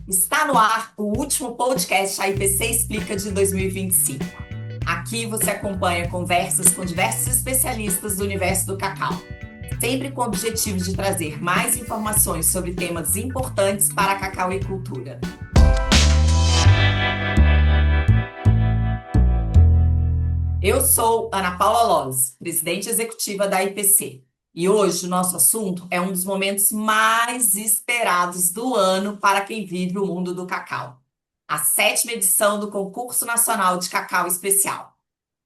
Está no ar o último podcast A IPC Explica de 2025. Aqui você acompanha conversas com diversos especialistas do universo do cacau, sempre com o objetivo de trazer mais informações sobre temas importantes para a cacauicultura. Eu sou Ana Paula Loz, presidente executiva da IPC. E hoje o nosso assunto é um dos momentos mais esperados do ano para quem vive o mundo do cacau. A 7ª edição do Concurso Nacional de Cacau Especial.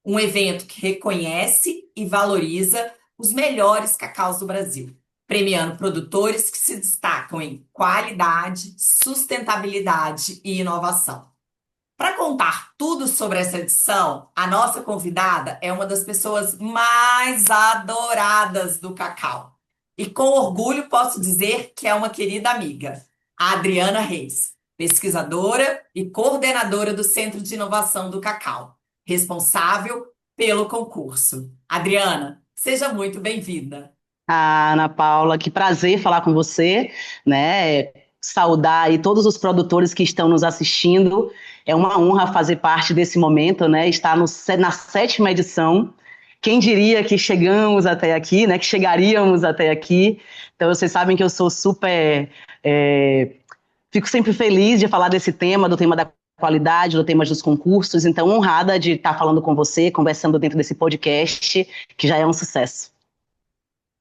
Um evento que reconhece e valoriza os melhores cacaus do Brasil, premiando produtores que se destacam em qualidade, sustentabilidade e inovação. Para contar tudo sobre essa edição, a nossa convidada é uma das pessoas mais adoradas do cacau. E com orgulho posso dizer que é uma querida amiga, a Adriana Reis, pesquisadora e coordenadora do Centro de Inovação do Cacau, responsável pelo concurso. Adriana, seja muito bem-vinda. Ah, Ana Paula, que prazer falar com você, né? Saudar aí todos os produtores que estão nos assistindo. É uma honra fazer parte desse momento, né? Estar na 7ª edição. Quem diria que chegamos até aqui, né? Que chegaríamos até aqui. Então, vocês sabem que eu sou super... fico sempre feliz de falar desse tema, do tema da qualidade, do tema dos concursos. Então, honrada de estar falando com você, conversando dentro desse podcast, que já é um sucesso.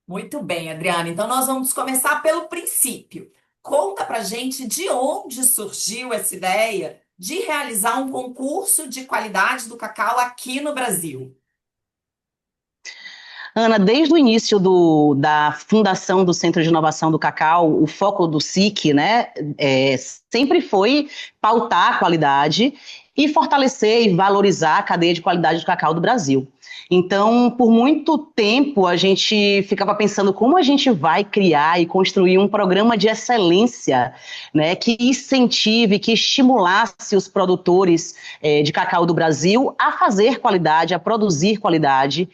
Muito bem, Adriana. Então nós vamos começar pelo princípio. Conta pra gente de onde surgiu essa ideia de realizar um concurso de qualidade do cacau aqui no Brasil. Ana, desde o início da fundação do Centro de Inovação do Cacau, o foco do SIC, né, sempre foi pautar a qualidade e fortalecer e valorizar a cadeia de qualidade do cacau do Brasil. Então, por muito tempo, a gente ficava pensando como a gente vai criar e construir um programa de excelência, né, que incentive, que estimulasse os produtores de cacau do Brasil a fazer qualidade, a produzir qualidade.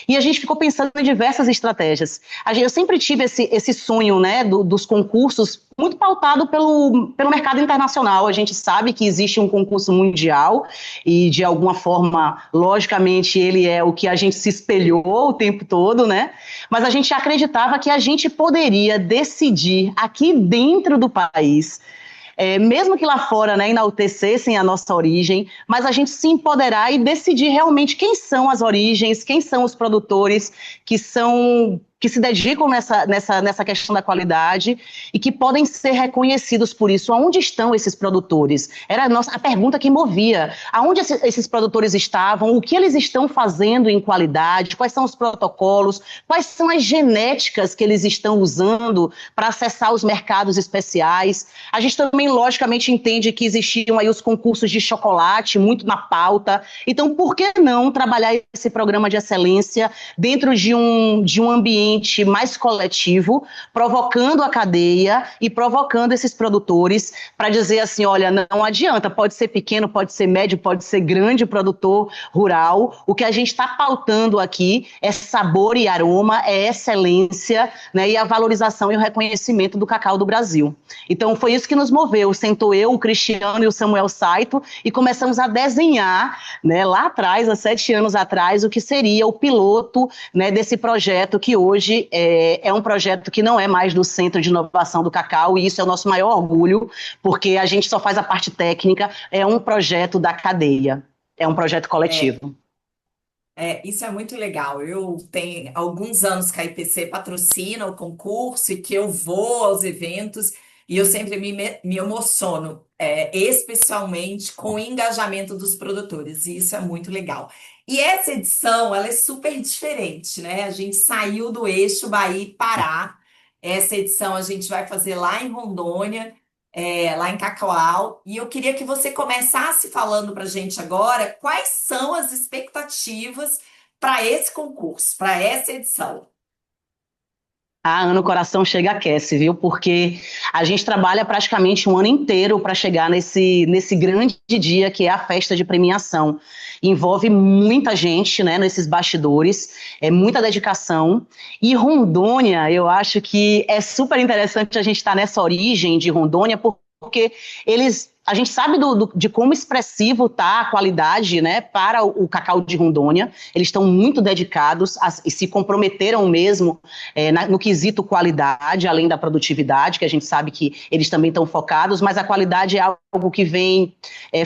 E a gente ficou pensando em diversas estratégias. Eu sempre tive esse sonho, né, dos concursos muito pautado pelo mercado internacional. A gente sabe que existe um concurso mundial e, de alguma forma, logicamente, ele é o que a gente se espelhou o tempo todo, né? Mas a gente acreditava que a gente poderia decidir aqui dentro do país, mesmo que lá fora, né, enaltecessem a nossa origem, mas a gente se empoderar e decidir realmente quem são as origens, quem são os produtores que se dedicam nessa questão da qualidade e que podem ser reconhecidos por isso. Aonde estão esses produtores? Era a pergunta que movia. Aonde esses produtores estavam? O que eles estão fazendo em qualidade? Quais são os protocolos? Quais são as genéticas que eles estão usando para acessar os mercados especiais? A gente também, logicamente, entende que existiam aí os concursos de chocolate, muito na pauta. Então, por que não trabalhar esse programa de excelência dentro de um ambiente mais coletivo, provocando a cadeia e provocando esses produtores para dizer assim, olha, não adianta, pode ser pequeno, pode ser médio, pode ser grande produtor rural, o que a gente está pautando aqui é sabor e aroma, é excelência, né, e a valorização e o reconhecimento do cacau do Brasil. Então foi isso que nos moveu, sentou eu, o Cristiano e o Samuel Saito e começamos a desenhar, né, lá atrás, há 7 anos atrás, o que seria o piloto, né, desse projeto que hoje é um projeto que não é mais do Centro de Inovação do Cacau, e isso é o nosso maior orgulho, porque a gente só faz a parte técnica, é um projeto da cadeia, é um projeto É, coletivo. isso é muito legal. Eu tenho alguns anos que a IPC patrocina o concurso e que eu vou aos eventos e eu sempre me emociono, especialmente com o engajamento dos produtores, e isso é muito legal. E essa edição, ela é super diferente, né? A gente saiu do eixo Bahia e Pará. Essa edição a gente vai fazer lá em Rondônia, lá em Cacaual. E eu queria que você começasse falando para a gente agora quais são as expectativas para esse concurso, para essa edição. Ah, Ana, o coração chega aquece, viu? Porque a gente trabalha praticamente um ano inteiro para chegar nesse grande dia que é a festa de premiação. Envolve muita gente, né, nesses bastidores, é muita dedicação. E Rondônia, eu acho que é super interessante a gente estar nessa origem de Rondônia, porque a gente sabe de como expressivo está a qualidade, né, para o cacau de Rondônia. Eles estão muito dedicados e se comprometeram mesmo no quesito qualidade, além da produtividade, que a gente sabe que eles também estão focados, mas a qualidade é algo que vem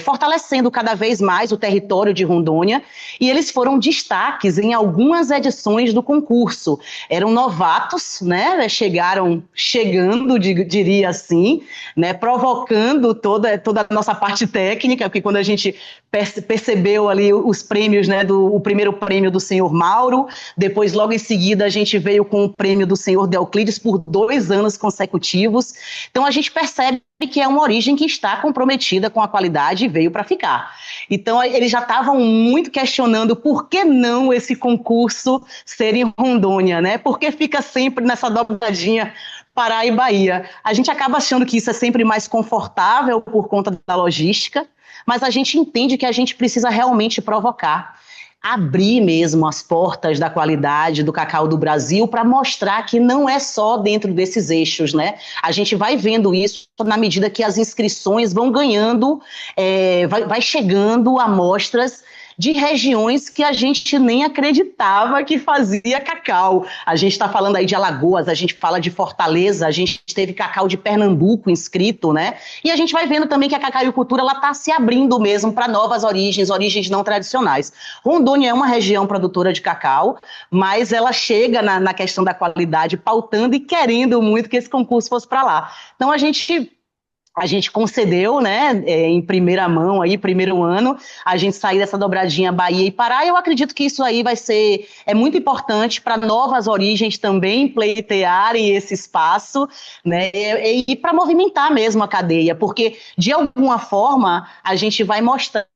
fortalecendo cada vez mais o território de Rondônia, e eles foram destaques em algumas edições do concurso. Eram novatos, né, chegando, diria assim, né, provocando toda a nossa parte técnica, porque quando a gente percebeu ali os prêmios, né, o primeiro prêmio do senhor Mauro, depois logo em seguida a gente veio com o prêmio do senhor Deoclides por 2 anos consecutivos. Então a gente percebe que é uma origem que está comprometida com a qualidade e veio para ficar. Então eles já estavam muito questionando por que não esse concurso ser em Rondônia, né? Porque fica sempre nessa dobradinha Pará e Bahia. A gente acaba achando que isso é sempre mais confortável por conta da logística, mas a gente entende que a gente precisa realmente provocar, abrir mesmo as portas da qualidade do cacau do Brasil para mostrar que não é só dentro desses eixos, né? A gente vai vendo isso na medida que as inscrições vão ganhando, vai chegando amostras de regiões que a gente nem acreditava que fazia cacau. A gente está falando aí de Alagoas, a gente fala de Fortaleza, a gente teve cacau de Pernambuco inscrito, né? E a gente vai vendo também que a cacauicultura está se abrindo mesmo para novas origens não tradicionais. Rondônia é uma região produtora de cacau, mas ela chega na questão da qualidade, pautando e querendo muito que esse concurso fosse para lá. Então a gente concedeu, né, em primeira mão, aí, primeiro ano, a gente sair dessa dobradinha Bahia e Pará. Eu acredito que isso aí é muito importante para novas origens também pleitearem esse espaço, né, e para movimentar mesmo a cadeia, porque de alguma forma a gente vai mostrar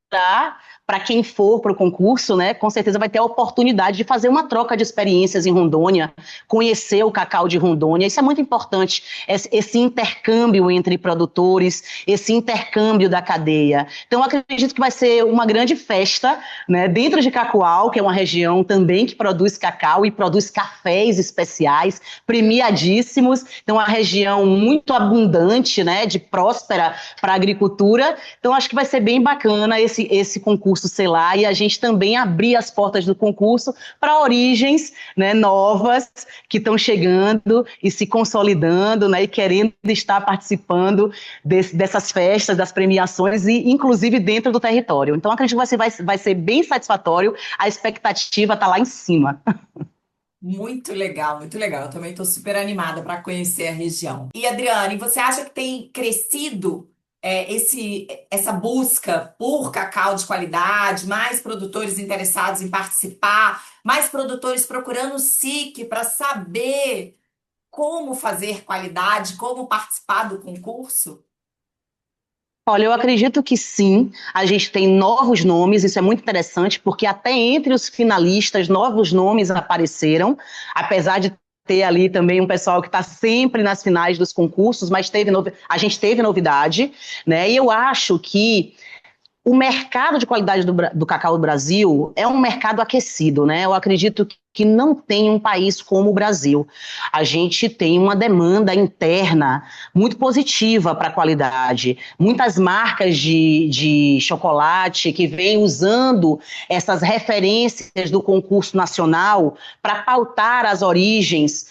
para quem for para o concurso, né, com certeza vai ter a oportunidade de fazer uma troca de experiências em Rondônia, conhecer o cacau de Rondônia. Isso é muito importante, esse intercâmbio entre produtores, esse intercâmbio da cadeia. Então, acredito que vai ser uma grande festa, né, dentro de Cacoal, que é uma região também que produz cacau e produz cafés especiais, premiadíssimos. Então, uma região muito abundante, né, de próspera para a agricultura. Então, acho que vai ser bem bacana esse concurso, sei lá, e a gente também abrir as portas do concurso para origens, né, novas que estão chegando e se consolidando, né, e querendo estar participando dessas festas, das premiações e inclusive dentro do território. Então acredito que vai ser bem satisfatório, a expectativa está lá em cima. Muito legal, muito legal. Eu também estou super animada para conhecer a região. E Adriane, você acha que tem crescido essa busca por cacau de qualidade, mais produtores interessados em participar, mais produtores procurando o SIC para saber como fazer qualidade, como participar do concurso? Olha, eu acredito que sim, a gente tem novos nomes, isso é muito interessante, porque até entre os finalistas, novos nomes apareceram, apesar de ter ali também um pessoal que está sempre nas finais dos concursos, mas a gente teve novidade, né? E eu acho que o mercado de qualidade do cacau do Brasil é um mercado aquecido, né? Eu acredito que não tem um país como o Brasil. A gente tem uma demanda interna muito positiva para a qualidade. Muitas marcas de chocolate que vêm usando essas referências do concurso nacional para pautar as origens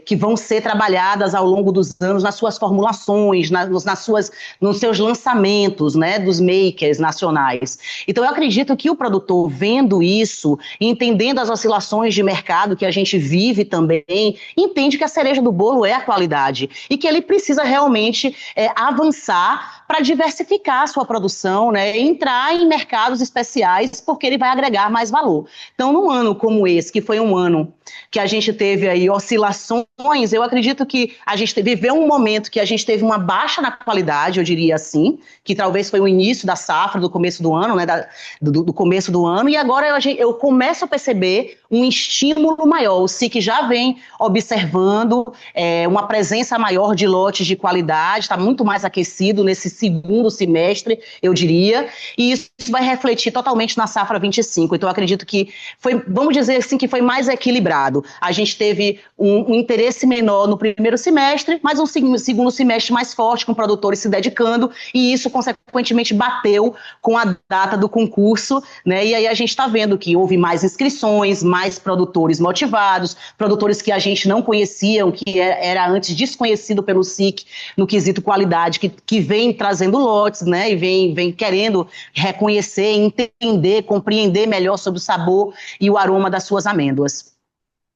que vão ser trabalhadas ao longo dos anos nas suas formulações, nos seus lançamentos, né, dos makers nacionais. Então eu acredito que o produtor, vendo isso, entendendo as oscilações de mercado que a gente vive também, entende que a cereja do bolo é a qualidade e que ele precisa realmente avançar para diversificar a sua produção, né, entrar em mercados especiais, porque ele vai agregar mais valor. Então, num ano como esse, que foi um ano que a gente teve aí oscilações, eu acredito que a gente viveu um momento que a gente teve uma baixa na qualidade, eu diria assim, que talvez foi o início da safra, do começo do ano, né, do começo do ano, e agora eu começo a perceber um estímulo maior. O SIC já vem observando uma presença maior de lotes de qualidade, está muito mais aquecido nesse segundo semestre, eu diria, e isso vai refletir totalmente na safra 25. Então, eu acredito que foi, vamos dizer assim, que foi mais equilibrado. A gente teve um interesse menor no primeiro semestre, mas um segundo semestre mais forte, com produtores se dedicando, e isso, consequentemente, bateu com a data do concurso, né? E aí a gente está vendo que houve mais inscrições, mais produtores motivados, produtores que a gente não conhecia, que era antes desconhecido pelo SIC no quesito qualidade, que vem trazendo lotes, né? E vem querendo reconhecer, entender, compreender melhor sobre o sabor e o aroma das suas amêndoas.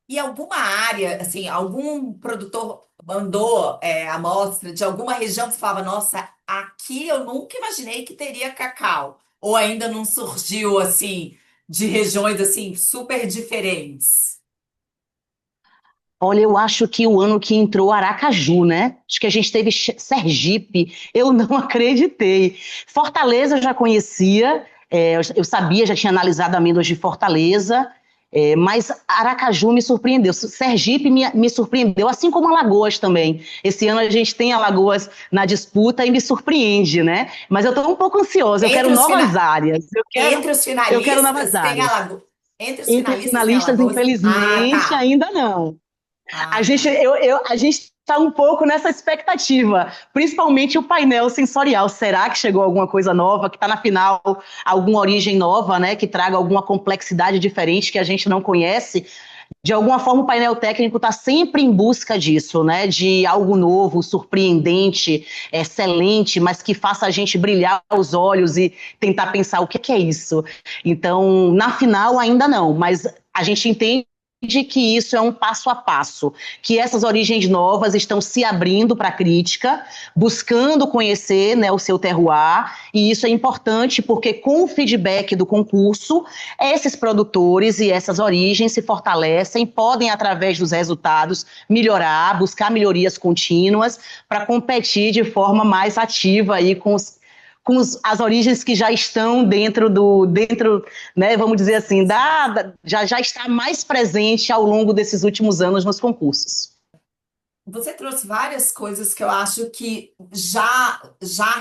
E alguma área, assim, algum produtor mandou amostra de alguma região que você falava, nossa, aqui eu nunca imaginei que teria cacau. Ou ainda não surgiu, assim, de regiões, assim, super diferentes? Olha, eu acho que o ano que entrou Aracaju, né? Acho que a gente teve Sergipe, eu não acreditei. Fortaleza eu já conhecia, eu sabia, já tinha analisado amêndoas de Fortaleza, mas Aracaju me surpreendeu. Sergipe me surpreendeu, assim como Alagoas também. Esse ano a gente tem Alagoas na disputa e me surpreende, né? Mas eu estou um pouco ansiosa, eu quero Entre os, novas fina... áreas, Entre os eu quero novas finalistas tem áreas. Alagoas. Entre os Entre os finalistas tem finalistas, Alagoas. Ah, infelizmente, tá. ainda não. A Ah, gente, tá. a gente está um pouco nessa expectativa, principalmente o painel sensorial. Será que chegou alguma coisa nova, que está na final, alguma origem nova, né, que traga alguma complexidade diferente que a gente não conhece? De alguma forma, o painel técnico está sempre em busca disso, né, de algo novo, surpreendente, excelente, mas que faça a gente brilhar os olhos e tentar pensar o que é isso. Então, na final, ainda não, mas a gente entende que isso é um passo a passo, que essas origens novas estão se abrindo para a crítica, buscando conhecer, né, o seu terroir, e isso é importante porque com o feedback do concurso, esses produtores e essas origens se fortalecem, podem, através dos resultados, melhorar, buscar melhorias contínuas para competir de forma mais ativa aí com as origens que já estão dentro, né, vamos dizer assim, já está mais presente ao longo desses últimos anos nos concursos. Você trouxe várias coisas que eu acho que já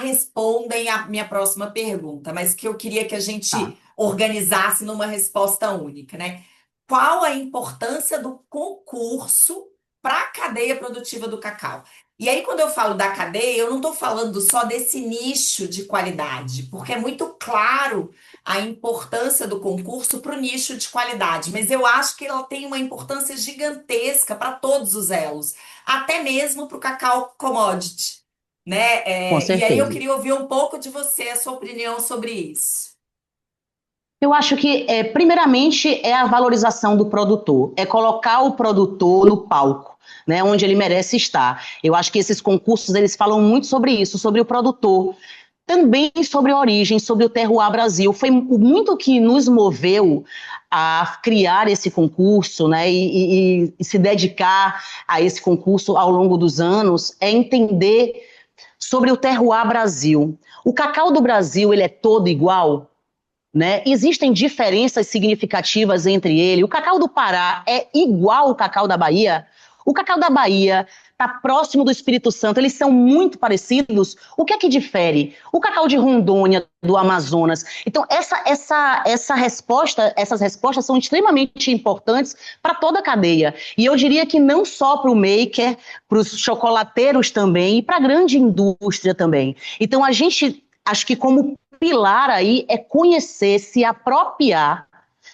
respondem à minha próxima pergunta, mas que eu queria que a Tá. gente organizasse numa resposta única, né? Qual a importância do concurso para a cadeia produtiva do cacau? E aí, quando eu falo da cadeia, eu não estou falando só desse nicho de qualidade, porque é muito claro a importância do concurso para o nicho de qualidade, mas eu acho que ela tem uma importância gigantesca para todos os elos, até mesmo para o cacau commodity, né? Com E aí eu certeza. queria ouvir um pouco de você, a sua opinião sobre isso. Eu acho que, primeiramente, é a valorização do produtor, é colocar o produtor no palco, né, onde ele merece estar. Eu acho que esses concursos, eles falam muito sobre isso, sobre o produtor, também sobre a origem, sobre o Terroir Brasil. Foi muito que nos moveu a criar esse concurso, né, e se dedicar a esse concurso ao longo dos anos, é entender sobre o Terroir Brasil. O cacau do Brasil, ele é todo igual? Né? Existem diferenças significativas entre ele. O cacau do Pará é igual ao cacau da Bahia? O cacau da Bahia está próximo do Espírito Santo, eles são muito parecidos. O que é que difere? O cacau de Rondônia, do Amazonas. Então, essas respostas são extremamente importantes para toda a cadeia. E eu diria que não só para o maker, para os chocolateiros também, e para a grande indústria também. Então, a gente, acho que como pilar aí é conhecer, se apropriar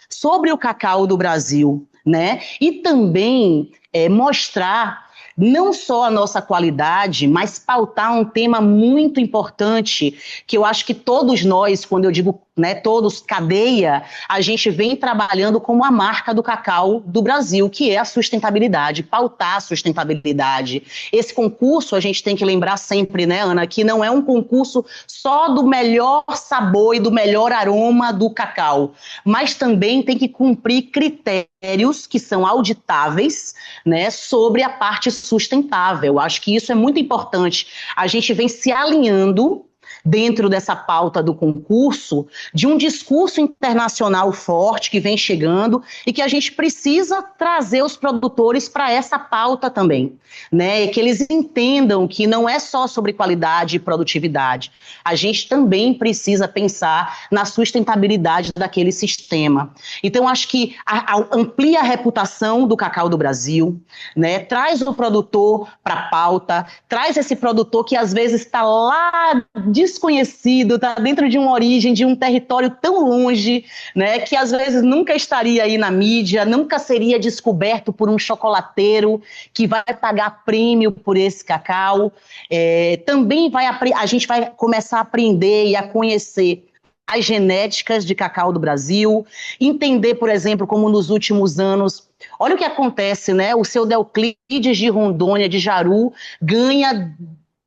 sobre o cacau do Brasil, né? E também mostrar não só a nossa qualidade, mas pautar um tema muito importante que eu acho que todos nós, quando eu digo, né, todos, cadeia, a gente vem trabalhando como a marca do cacau do Brasil, que é a sustentabilidade, pautar a sustentabilidade. Esse concurso, a gente tem que lembrar sempre, né, Ana, que não é um concurso só do melhor sabor e do melhor aroma do cacau, mas também tem que cumprir critérios que são auditáveis, né, sobre a parte sustentável. Acho que isso é muito importante. A gente vem se alinhando dentro dessa pauta do concurso, de um discurso internacional forte que vem chegando e que a gente precisa trazer os produtores para essa pauta também, né? Que eles entendam que não é só sobre qualidade e produtividade. A gente também precisa pensar na sustentabilidade daquele sistema. Então, acho que amplia a reputação do cacau do Brasil, né? Traz o produtor para a pauta, traz esse produtor que às vezes está lá desconhecido, está dentro de uma origem, de um território tão longe, né? Que às vezes nunca estaria aí na mídia, nunca seria descoberto por um chocolateiro que vai pagar prêmio por esse cacau. Também a gente vai começar a aprender e a conhecer as genéticas de cacau do Brasil, entender, por exemplo, como nos últimos anos, olha o que acontece, né? O seu Deoclides de Rondônia, de Jaru, ganha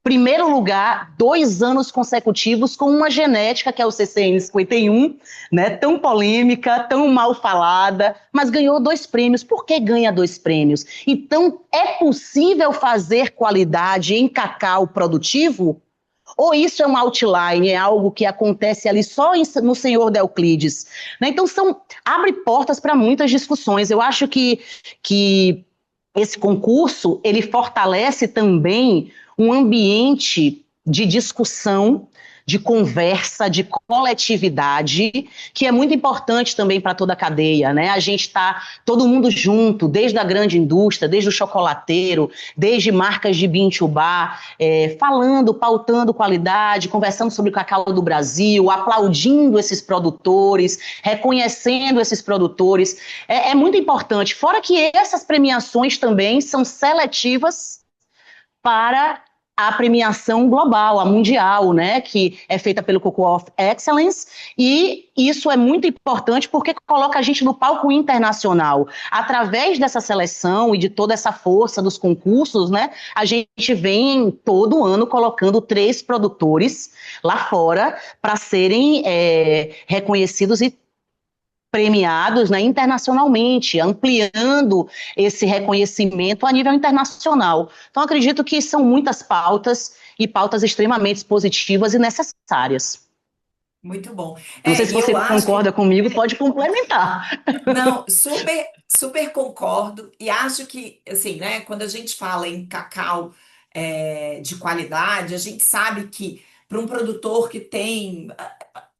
primeiro lugar 2 anos consecutivos com uma genética que é o CCN 51, né? Tão polêmica, tão mal falada, mas ganhou 2 prêmios. Por que ganha 2 prêmios? Então, é possível fazer qualidade em cacau produtivo? Ou isso é um outline, é algo que acontece ali só no senhor Deoclides? Né? Então, abre portas para muitas discussões. Eu acho que esse concurso, ele fortalece também um ambiente de discussão, de conversa, de coletividade, que é muito importante também para toda a cadeia, né? A gente está todo mundo junto, desde a grande indústria, desde o chocolateiro, desde marcas de bintubá, falando, pautando qualidade, conversando sobre o cacau do Brasil, aplaudindo esses produtores, reconhecendo esses produtores. É muito importante. Fora que essas premiações também são seletivas para a premiação global, a mundial, né, que é feita pelo Cocoa of Excellence, e isso é muito importante porque coloca a gente no palco internacional. Através dessa seleção e de toda essa força dos concursos, né, a gente vem todo ano colocando 3 produtores lá fora para serem reconhecidos e premiados, né, internacionalmente, ampliando esse reconhecimento a nível internacional. Então, acredito que são muitas pautas e pautas extremamente positivas e necessárias. Muito bom. Não sei se E eu você acho que concorda comigo, pode complementar. não, super, super concordo e acho que, assim, né, quando a gente fala em cacau de qualidade, a gente sabe que para um produtor que tem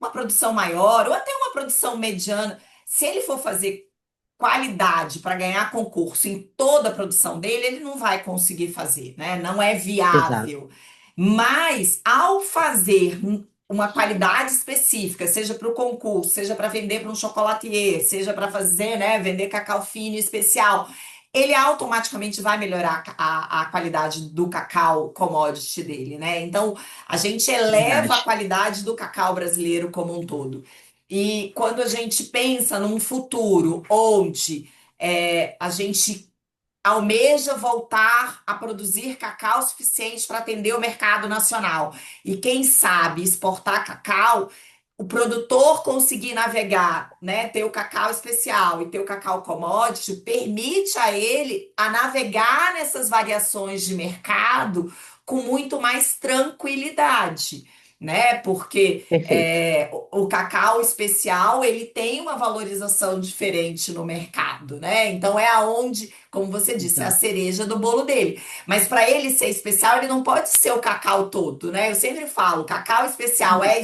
uma produção maior ou até uma produção mediana, se ele for fazer qualidade para ganhar concurso em toda a produção dele, ele não vai conseguir fazer, né? Não é Exato. viável. Mas ao fazer uma qualidade específica, seja para o concurso, seja para vender para um chocolatier, seja para fazer, né, vender cacau fino especial, ele automaticamente vai melhorar a qualidade do cacau commodity dele, né? Então, a gente eleva a Verdade. qualidade do cacau brasileiro como um todo. E quando a gente pensa num futuro onde a gente almeja voltar a produzir cacau suficiente para atender o mercado nacional e, quem sabe, exportar cacau, o produtor conseguir navegar, né, ter o cacau especial e ter o cacau commodity, permite a ele a navegar nessas variações de mercado com muito mais tranquilidade. Né? Porque Perfeito. o cacau especial ele tem uma valorização diferente no mercado, né? Então é aonde, como você disse, é a Exato. cereja do bolo dele. Mas para ele ser especial, ele não pode ser o cacau todo, né? Eu sempre falo, café especial é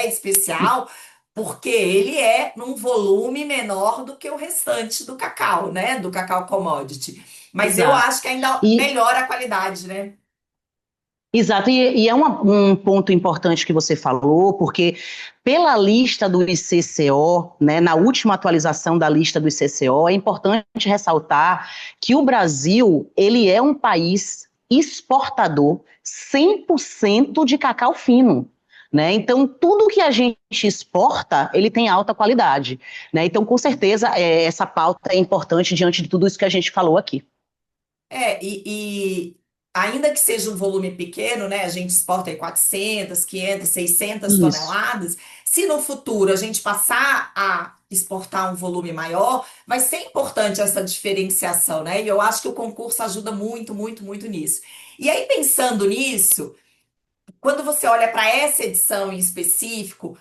especial, porque ele é num volume menor do que o restante do cacau, né? Do cacau commodity. Mas eu Exato. acho que ainda E melhora a qualidade, né? Exato, e é um ponto importante que você falou, porque pela lista do ICCO, né, na última atualização da lista do ICCO, é importante ressaltar que o Brasil, ele é um país exportador 100% de cacau fino. Né? Então, tudo que a gente exporta, ele tem alta qualidade. Né? Então, com certeza, essa pauta é importante diante de tudo isso que a gente falou aqui. E ainda que seja um volume pequeno, né? A gente exporta aí 400, 500, 600 Isso, toneladas. Se no futuro a gente passar a exportar um volume maior, vai ser importante essa diferenciação, né? E eu acho que o concurso ajuda muito, muito, muito nisso. E aí, pensando nisso, quando você olha para essa edição em específico,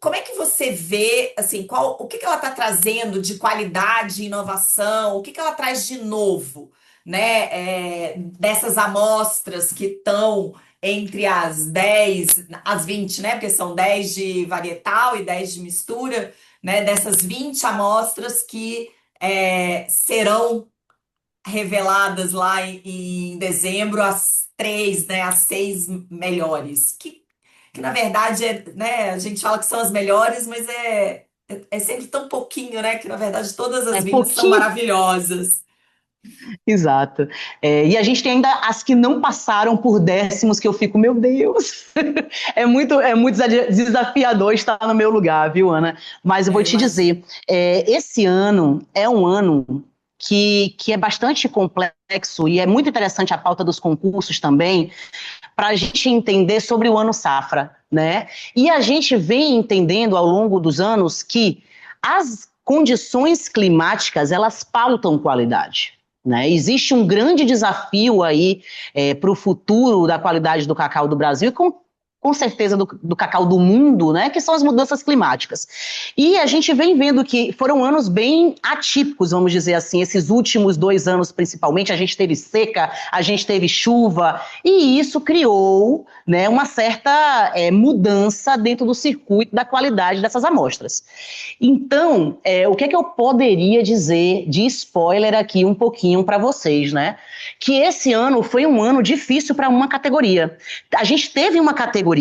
como é que você vê, assim, o que que ela está trazendo de qualidade, inovação, o que que ela traz de novo, né, dessas amostras que estão entre as 10 as 20, né, porque são 10 de varietal e 10 de mistura, né, dessas 20 amostras que serão reveladas lá em dezembro, as três, né, as seis melhores, que na verdade né, a gente fala que são as melhores, mas é sempre tão pouquinho, né, que na verdade todas É as 20 são pouquinho. maravilhosas. Exato. E a gente tem ainda as que não passaram por décimos, que eu fico, meu Deus, é muito desafiador estar no meu lugar, viu, Ana? Mas eu vou te Imagina. dizer, esse ano é um ano que é bastante complexo e é muito interessante a pauta dos concursos também, para a gente entender sobre o ano safra, né? E a gente vem entendendo ao longo dos anos que as condições climáticas, elas pautam qualidade. Né? Existe um grande desafio aí para o futuro da qualidade do cacau do Brasil e com certeza do cacau do mundo, né? Que são as mudanças climáticas. E a gente vem vendo que foram anos bem atípicos, vamos dizer assim, esses últimos 2 anos principalmente, a gente teve seca, a gente teve chuva, e isso criou, né, uma certa mudança dentro do circuito da qualidade dessas amostras. Então, o que é que eu poderia dizer de spoiler aqui um pouquinho para vocês, né? Que esse ano foi um ano difícil para uma categoria. A gente teve uma categoria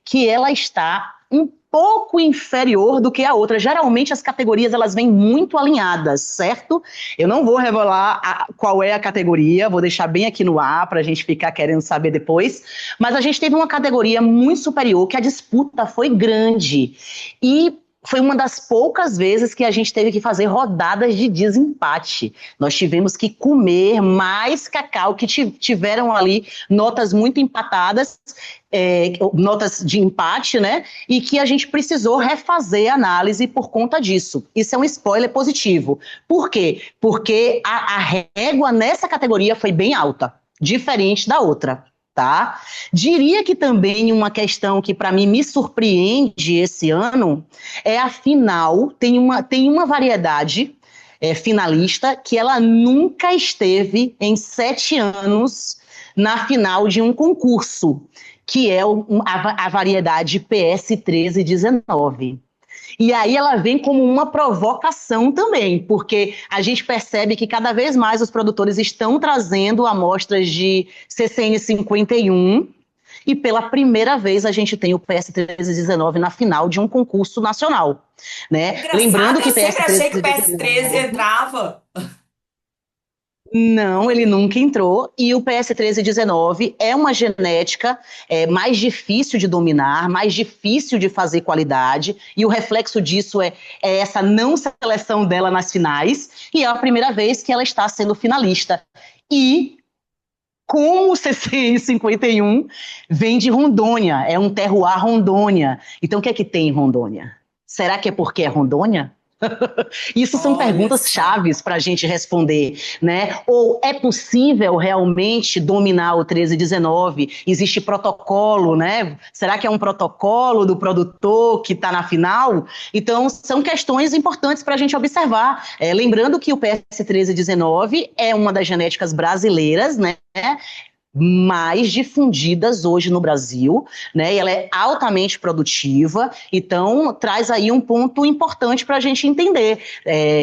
que ela está um pouco inferior do que a outra. Geralmente as categorias elas vêm muito alinhadas, certo? Eu não vou revelar qual é a categoria, vou deixar bem aqui no ar para a gente ficar querendo saber depois, mas a gente teve uma categoria muito superior, que a disputa foi grande e foi uma das poucas vezes que a gente teve que fazer rodadas de desempate. Nós tivemos que comer mais cacau, que tiveram ali notas muito empatadas, notas de empate, né? E que a gente precisou refazer a análise por conta disso. Isso é um spoiler positivo. Por quê? Porque a régua nessa categoria foi bem alta, diferente da outra. Tá? Diria que também uma questão que para mim me surpreende esse ano é a final, tem uma variedade finalista que ela nunca esteve em 7 anos na final de um concurso, que é a variedade PS 1319. E aí ela vem como uma provocação também, porque a gente percebe que cada vez mais os produtores estão trazendo amostras de CCN 51 e pela primeira vez a gente tem o PS 1319 na final de um concurso nacional, né? Lembrando Engraçado, eu que PS sempre achei que o PS13 1319 entrava. não, ele nunca entrou. E o PS1319 é uma genética mais difícil de dominar, mais difícil de fazer qualidade. E o reflexo disso é essa não seleção dela nas finais. E é a primeira vez que ela está sendo finalista. E com o CCN 51, vem de Rondônia. É um terroir Rondônia. Então, o que é que tem em Rondônia? Será que é porque é Rondônia? Isso são Olha perguntas só. chaves para a gente responder, né? Ou é possível realmente dominar o 1319? Existe protocolo, né? Será que é um protocolo do produtor que está na final? Então, são questões importantes para a gente observar. Lembrando que o PS 1319 é uma das genéticas brasileiras, né? Mais difundidas hoje no Brasil, né? E ela é altamente produtiva, então traz aí um ponto importante para a gente entender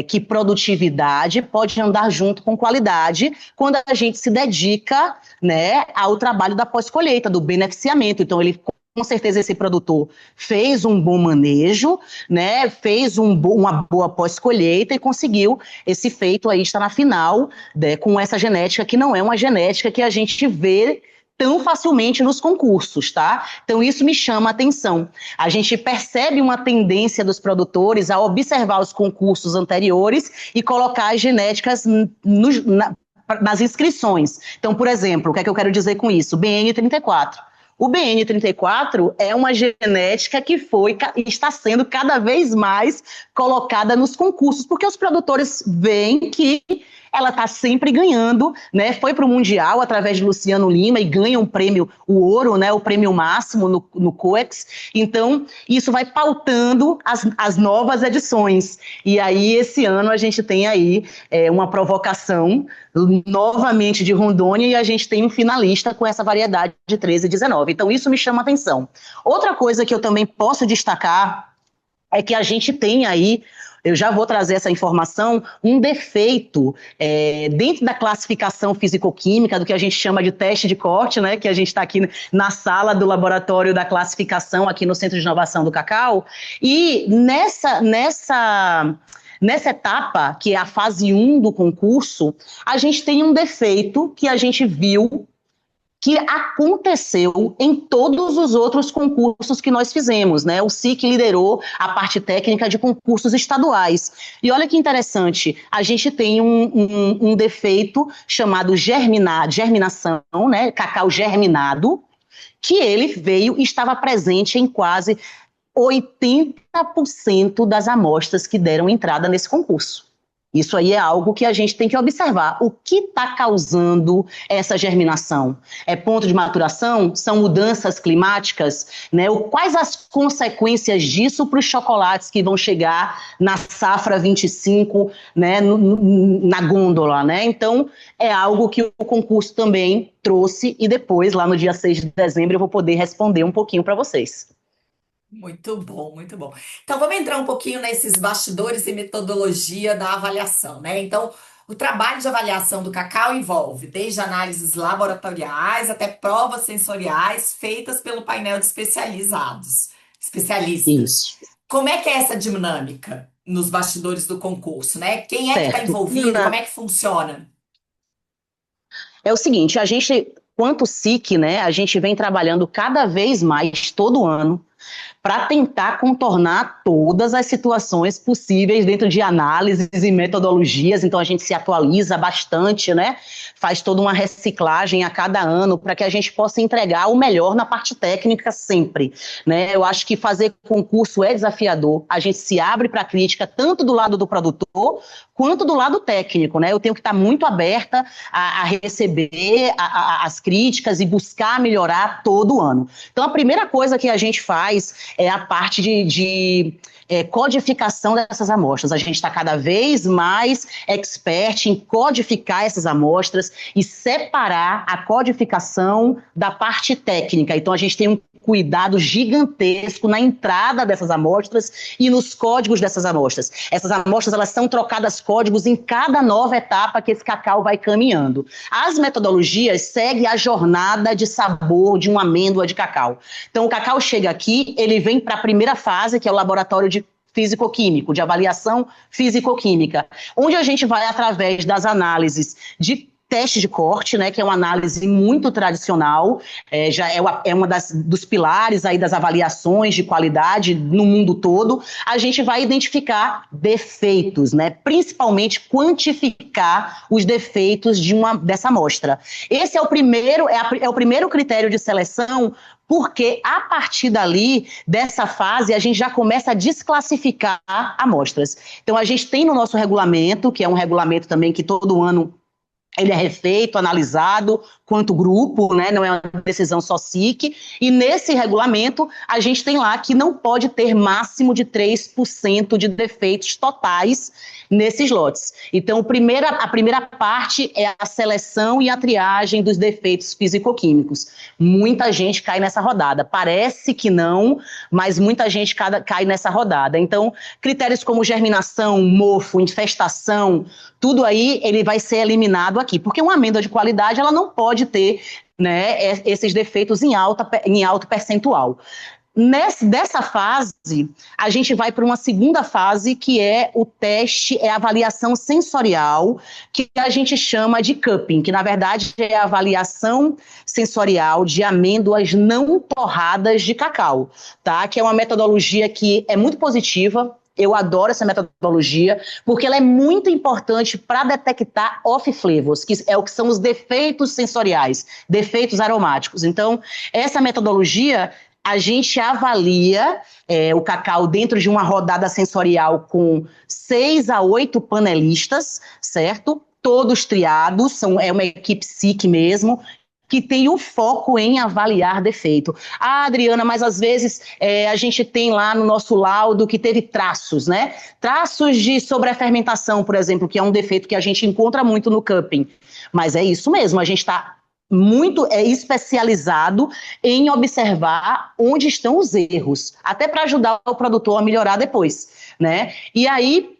que produtividade pode andar junto com qualidade quando a gente se dedica, né, ao trabalho da pós-colheita, do beneficiamento. Então ele com certeza esse produtor fez um bom manejo, né, fez uma boa pós-colheita e conseguiu esse feito aí, está na final, né, com essa genética que não é uma genética que a gente vê tão facilmente nos concursos, tá? Então isso me chama a atenção. A gente percebe uma tendência dos produtores a observar os concursos anteriores e colocar as genéticas nas inscrições. Então, por exemplo, o que é que eu quero dizer com isso? BN34. O BN34 é uma genética que está sendo cada vez mais colocada nos concursos, porque os produtores veem que ela está sempre ganhando, né? Foi para o Mundial através de Luciano Lima e ganha um prêmio, o ouro, né? O prêmio máximo no COEX. Então, isso vai pautando as novas edições. E aí, esse ano, a gente tem aí uma provocação novamente de Rondônia, e a gente tem um finalista com essa variedade de 13 e 19. Então, isso me chama a atenção. Outra coisa que eu também posso destacar é que a gente tem aí, eu já vou trazer essa informação, um defeito dentro da classificação físico-química, do que a gente chama de teste de corte, né, que a gente está aqui na sala do laboratório da classificação, aqui no Centro de Inovação do Cacau, e nessa etapa, que é a fase 1 do concurso, a gente tem um defeito que a gente viu que aconteceu em todos os outros concursos que nós fizemos, né? O SIC liderou a parte técnica de concursos estaduais. E olha que interessante, a gente tem um defeito chamado germinação, né? Cacau germinado, que ele veio e estava presente em quase 80% das amostras que deram entrada nesse concurso. Isso aí é algo que a gente tem que observar. O que está causando essa germinação? É ponto de maturação? São mudanças climáticas? Né? Quais as consequências disso para os chocolates que vão chegar na safra 25, né, na gôndola? Né? Então, é algo que o concurso também trouxe, e depois, lá no dia 6 de dezembro, eu vou poder responder um pouquinho para vocês. Muito bom, muito bom. Então, vamos entrar um pouquinho nesses bastidores e metodologia da avaliação, né? Então, o trabalho de avaliação do Cacau envolve desde análises laboratoriais até provas sensoriais feitas pelo painel de especialistas. Isso, Como é que é essa dinâmica nos bastidores do concurso, né? Quem é que está certo. envolvido? Como é que funciona? É o seguinte, a gente, quanto SIC, né, a gente vem trabalhando cada vez mais, todo ano, para tentar contornar todas as situações possíveis dentro de análises e metodologias. Então, a gente se atualiza bastante, né? Faz toda uma reciclagem a cada ano para que a gente possa entregar o melhor na parte técnica sempre, né? Eu acho que fazer concurso é desafiador. A gente se abre para a crítica tanto do lado do produtor quanto do lado técnico, né? Eu tenho que estar muito aberta a receber as críticas e buscar melhorar todo ano. Então, a primeira coisa que a gente faz é a parte de codificação dessas amostras. A gente está cada vez mais expert em codificar essas amostras e separar a codificação da parte técnica. Então, a gente tem um cuidado gigantesco na entrada dessas amostras e nos códigos dessas amostras. Essas amostras, elas são trocadas códigos em cada nova etapa que esse cacau vai caminhando. As metodologias seguem a jornada de sabor de uma amêndoa de cacau. Então, o cacau chega aqui, ele vem para a primeira fase, que é o laboratório de físico-químico, de avaliação físico-química, onde a gente vai, através das análises de teste de corte, né, que é uma análise muito tradicional, já é uma dos pilares aí das avaliações de qualidade no mundo todo. A gente vai identificar defeitos, né, principalmente quantificar os defeitos dessa amostra. Esse é o primeiro critério de seleção, porque a partir dali, dessa fase, a gente já começa a desclassificar amostras. Então, a gente tem no nosso regulamento, que é um regulamento também que todo ano ele é refeito, analisado, quanto grupo, né? Não é uma decisão só SIC, e nesse regulamento a gente tem lá que não pode ter máximo de 3% de defeitos totais nesses lotes. Então, a primeira parte é a seleção e a triagem dos defeitos físico-químicos. Muita gente cai nessa rodada. Parece que não, mas muita gente cai nessa rodada. Então, critérios como germinação, mofo, infestação, tudo aí ele vai ser eliminado aqui, porque uma amêndoa de qualidade ela não pode ter, né, esses defeitos em alto percentual. Dessa fase, a gente vai para uma segunda fase, que é o teste, é a avaliação sensorial, que a gente chama de cupping, que na verdade é a avaliação sensorial de amêndoas não torradas de cacau, tá? Que é uma metodologia que é muito positiva. Eu adoro essa metodologia, porque ela é muito importante para detectar off-flavors, que é o que são os defeitos sensoriais, defeitos aromáticos. Então, essa metodologia, a gente avalia o cacau dentro de uma rodada sensorial com 6 a 8 panelistas, certo? todos triados, é uma equipe SIC mesmo, que tem o foco em avaliar defeito. Ah, Adriana, mas às vezes a gente tem lá no nosso laudo que teve traços, né? Traços de sobrefermentação, por exemplo, que é um defeito que a gente encontra muito no cupping. Mas é isso mesmo, a gente está muito especializado em observar onde estão os erros, até para ajudar o produtor a melhorar depois, né? E aí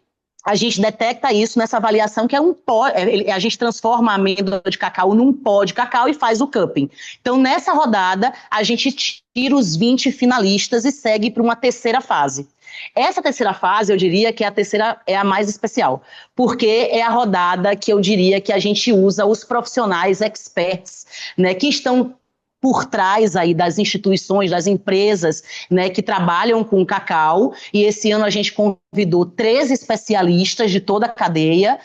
a gente detecta isso nessa avaliação, que é um pó, a gente transforma a amêndoa de cacau num pó de cacau e faz o cupping. Então, nessa rodada, a gente tira os 20 finalistas e segue para uma terceira fase. Essa terceira fase, eu diria que a terceira é a mais especial, porque é a rodada que eu diria que a gente usa os profissionais experts, né, que estão por trás aí das instituições, das empresas, né, que trabalham com cacau, e esse ano a gente convidou 13 especialistas de toda a cadeia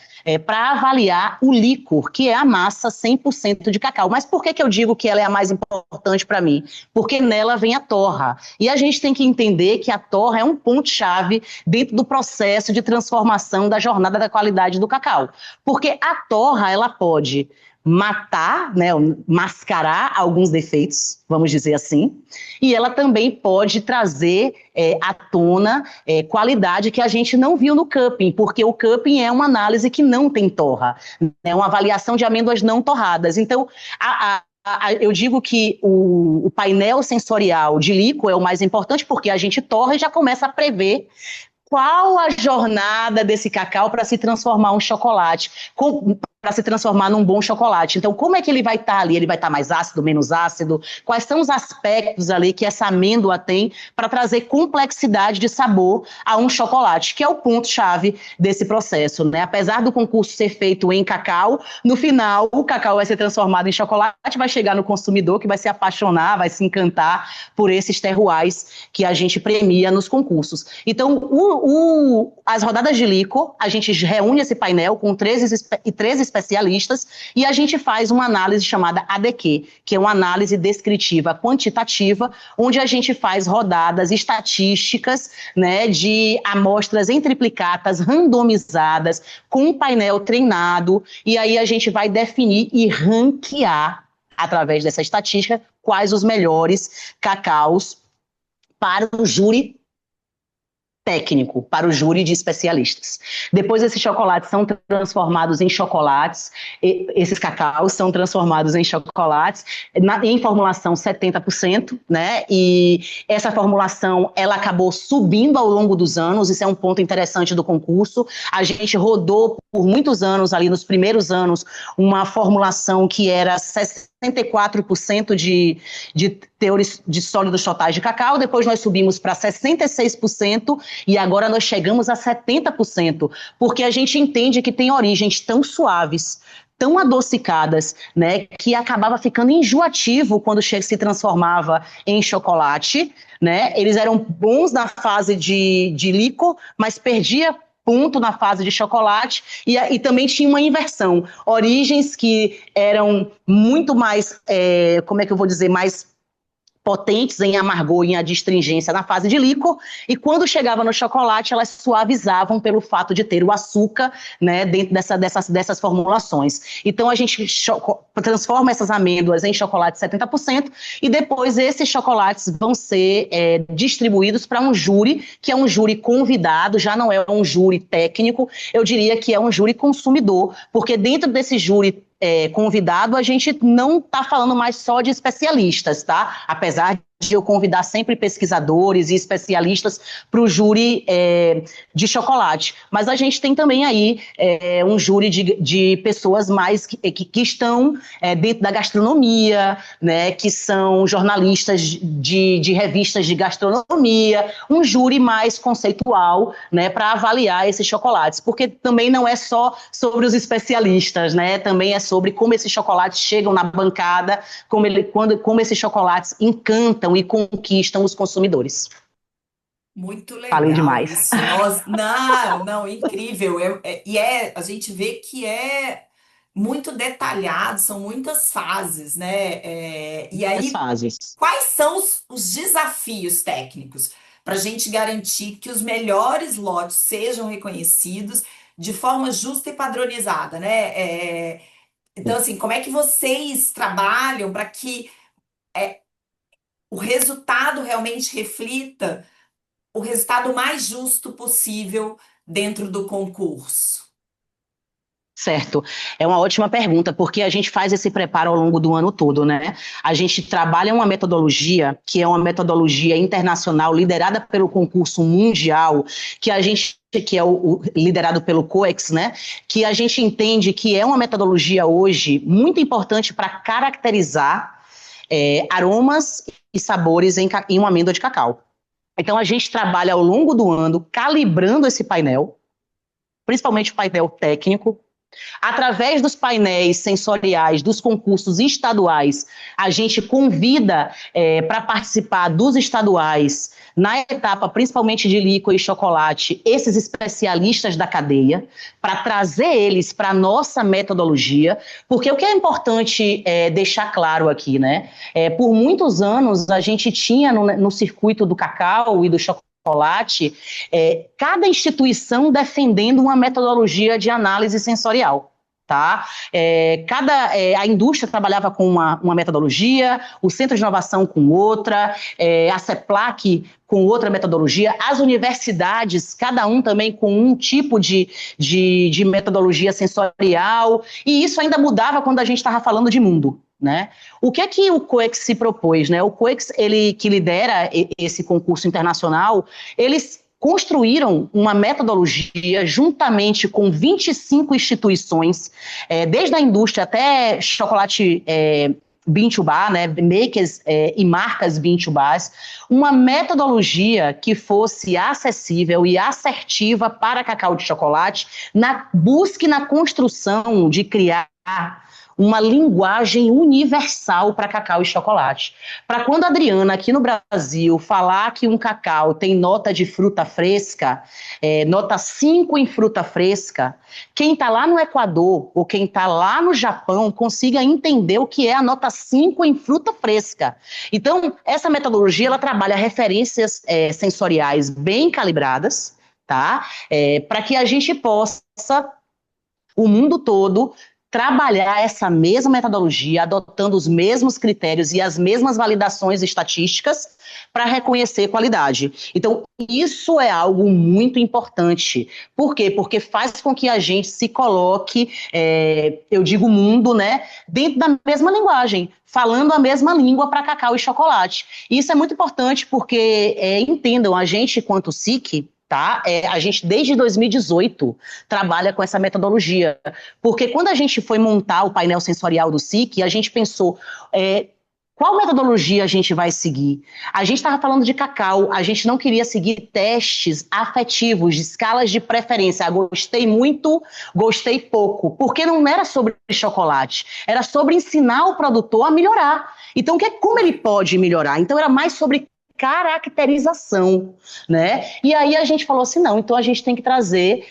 para avaliar o líquor, que é a massa 100% de cacau. Mas por que eu digo que ela é a mais importante para mim? Porque nela vem a torra. E a gente tem que entender que a torra é um ponto-chave dentro do processo de transformação da jornada da qualidade do cacau. Porque a torra, ela pode matar, né, mascarar alguns defeitos, vamos dizer assim, e ela também pode trazer à tona qualidade que a gente não viu no cupping, porque o cupping é uma análise que não tem torra, é uma avaliação de amêndoas não torradas. Então, eu digo que o painel sensorial de líquido é o mais importante, porque a gente torra e já começa a prever qual a jornada desse cacau para se transformar em um chocolate, para se transformar num bom chocolate. Então, como é que ele vai estar ali? Ele vai estar mais ácido, menos ácido? Quais são os aspectos ali que essa amêndoa tem para trazer complexidade de sabor a um chocolate, que é o ponto-chave desse processo, né? Apesar do concurso ser feito em cacau, no final o cacau vai ser transformado em chocolate, vai chegar no consumidor que vai se apaixonar, vai se encantar por esses terroirs que a gente premia nos concursos. Então, as rodadas de licor, a gente reúne esse painel com 13 especialistas e a gente faz uma análise chamada ADQ, que é uma análise descritiva quantitativa, onde a gente faz rodadas estatísticas, né, de amostras em triplicatas randomizadas, com um painel treinado, e aí a gente vai definir e ranquear, através dessa estatística, quais os melhores cacaus para o júri técnico, para o júri de especialistas. Depois esses chocolates são transformados em chocolates, esses cacaus são transformados em chocolates, em formulação 70%, né? E essa formulação, ela acabou subindo ao longo dos anos, isso é um ponto interessante do concurso. A gente rodou por muitos anos ali, nos primeiros anos, uma formulação que era 64% de teores de sólidos totais de cacau, depois nós subimos para 66% e agora nós chegamos a 70%, porque a gente entende que tem origens tão suaves, tão adocicadas, né, que acabava ficando enjoativo quando se transformava em chocolate, né? Eles eram bons na fase de líquor, mas perdia ponto na fase de chocolate, e também tinha uma inversão. Origens que eram muito mais, como é que eu vou dizer, mais potentes em amargor e em adstringência na fase de líquor, e quando chegava no chocolate, elas suavizavam pelo fato de ter o açúcar, né, dentro dessas formulações. Então, a gente transforma essas amêndoas em chocolate 70%, e depois esses chocolates vão ser distribuídos para um júri, que é um júri convidado, já não é um júri técnico, eu diria que é um júri consumidor, porque dentro desse júri convidado, a gente não está falando mais só de especialistas, tá? Apesar de eu convidar sempre pesquisadores e especialistas para o júri de chocolate. Mas a gente tem também aí um júri de pessoas mais que estão dentro da gastronomia, né, que são jornalistas de revistas de gastronomia, um júri mais conceitual, né, para avaliar esses chocolates, porque também não é só sobre os especialistas, né, também é sobre como esses chocolates chegam na bancada, como esses chocolates encantam e conquistam os consumidores. Muito Falei legal demais. isso. Não, incrível. A gente vê que é muito detalhado, são muitas fases, né? E As aí, fases. quais são os desafios técnicos para a gente garantir que os melhores lotes sejam reconhecidos de forma justa e padronizada, né? Então, assim, como é que vocês trabalham para que o resultado realmente reflita o resultado mais justo possível dentro do concurso? Certo, é uma ótima pergunta, porque a gente faz esse preparo ao longo do ano todo, né? A gente trabalha uma metodologia que é uma metodologia internacional liderada pelo concurso mundial, que é liderado pelo COEX, né? Que a gente entende que é uma metodologia hoje muito importante para caracterizar aromas e sabores em uma amêndoa de cacau. Então a gente trabalha ao longo do ano calibrando esse painel, principalmente o painel técnico. Através dos painéis sensoriais dos concursos estaduais, a gente convida para participar dos estaduais, na etapa principalmente de líquor e chocolate, esses especialistas da cadeia, para trazer eles para a nossa metodologia, porque o que é importante deixar claro aqui, né? Por muitos anos a gente tinha no circuito do cacau e do chocolate, cada instituição defendendo uma metodologia de análise sensorial. Tá? A indústria trabalhava com uma metodologia, o Centro de Inovação com outra, a CEPLAC com outra metodologia, as universidades, cada um também com um tipo de metodologia sensorial, e isso ainda mudava quando a gente estava falando de mundo. Né? O que é que o COEX se propôs? Né? O COEX, ele, que lidera esse concurso internacional, eles construíram uma metodologia juntamente com 25 instituições, desde a indústria até chocolate bean to bar, né, makers e marcas bean to bars, uma metodologia que fosse acessível e assertiva para cacau de chocolate, na busca e na construção de criar uma linguagem universal para cacau e chocolate. Para quando a Adriana, aqui no Brasil, falar que um cacau tem nota de fruta fresca, nota 5 em fruta fresca, quem está lá no Equador ou quem está lá no Japão consiga entender o que é a nota 5 em fruta fresca. Então, essa metodologia, ela trabalha referências sensoriais bem calibradas, tá? Para que a gente possa, o mundo todo, trabalhar essa mesma metodologia, adotando os mesmos critérios e as mesmas validações estatísticas para reconhecer qualidade. Então, isso é algo muito importante. Por quê? Porque faz com que a gente se coloque, eu digo mundo, né, dentro da mesma linguagem, falando a mesma língua para cacau e chocolate. E isso é muito importante porque, entendam, a gente, quanto SIC, tá? A gente, desde 2018, trabalha com essa metodologia. Porque quando a gente foi montar o painel sensorial do SIC, a gente pensou, qual metodologia a gente vai seguir? A gente estava falando de cacau, a gente não queria seguir testes afetivos, de escalas de preferência. Gostei muito, gostei pouco. Porque não era sobre chocolate, era sobre ensinar o produtor a melhorar. Então, como ele pode melhorar? Então, era mais sobre caracterização, né? E aí a gente falou assim, não, então a gente tem que trazer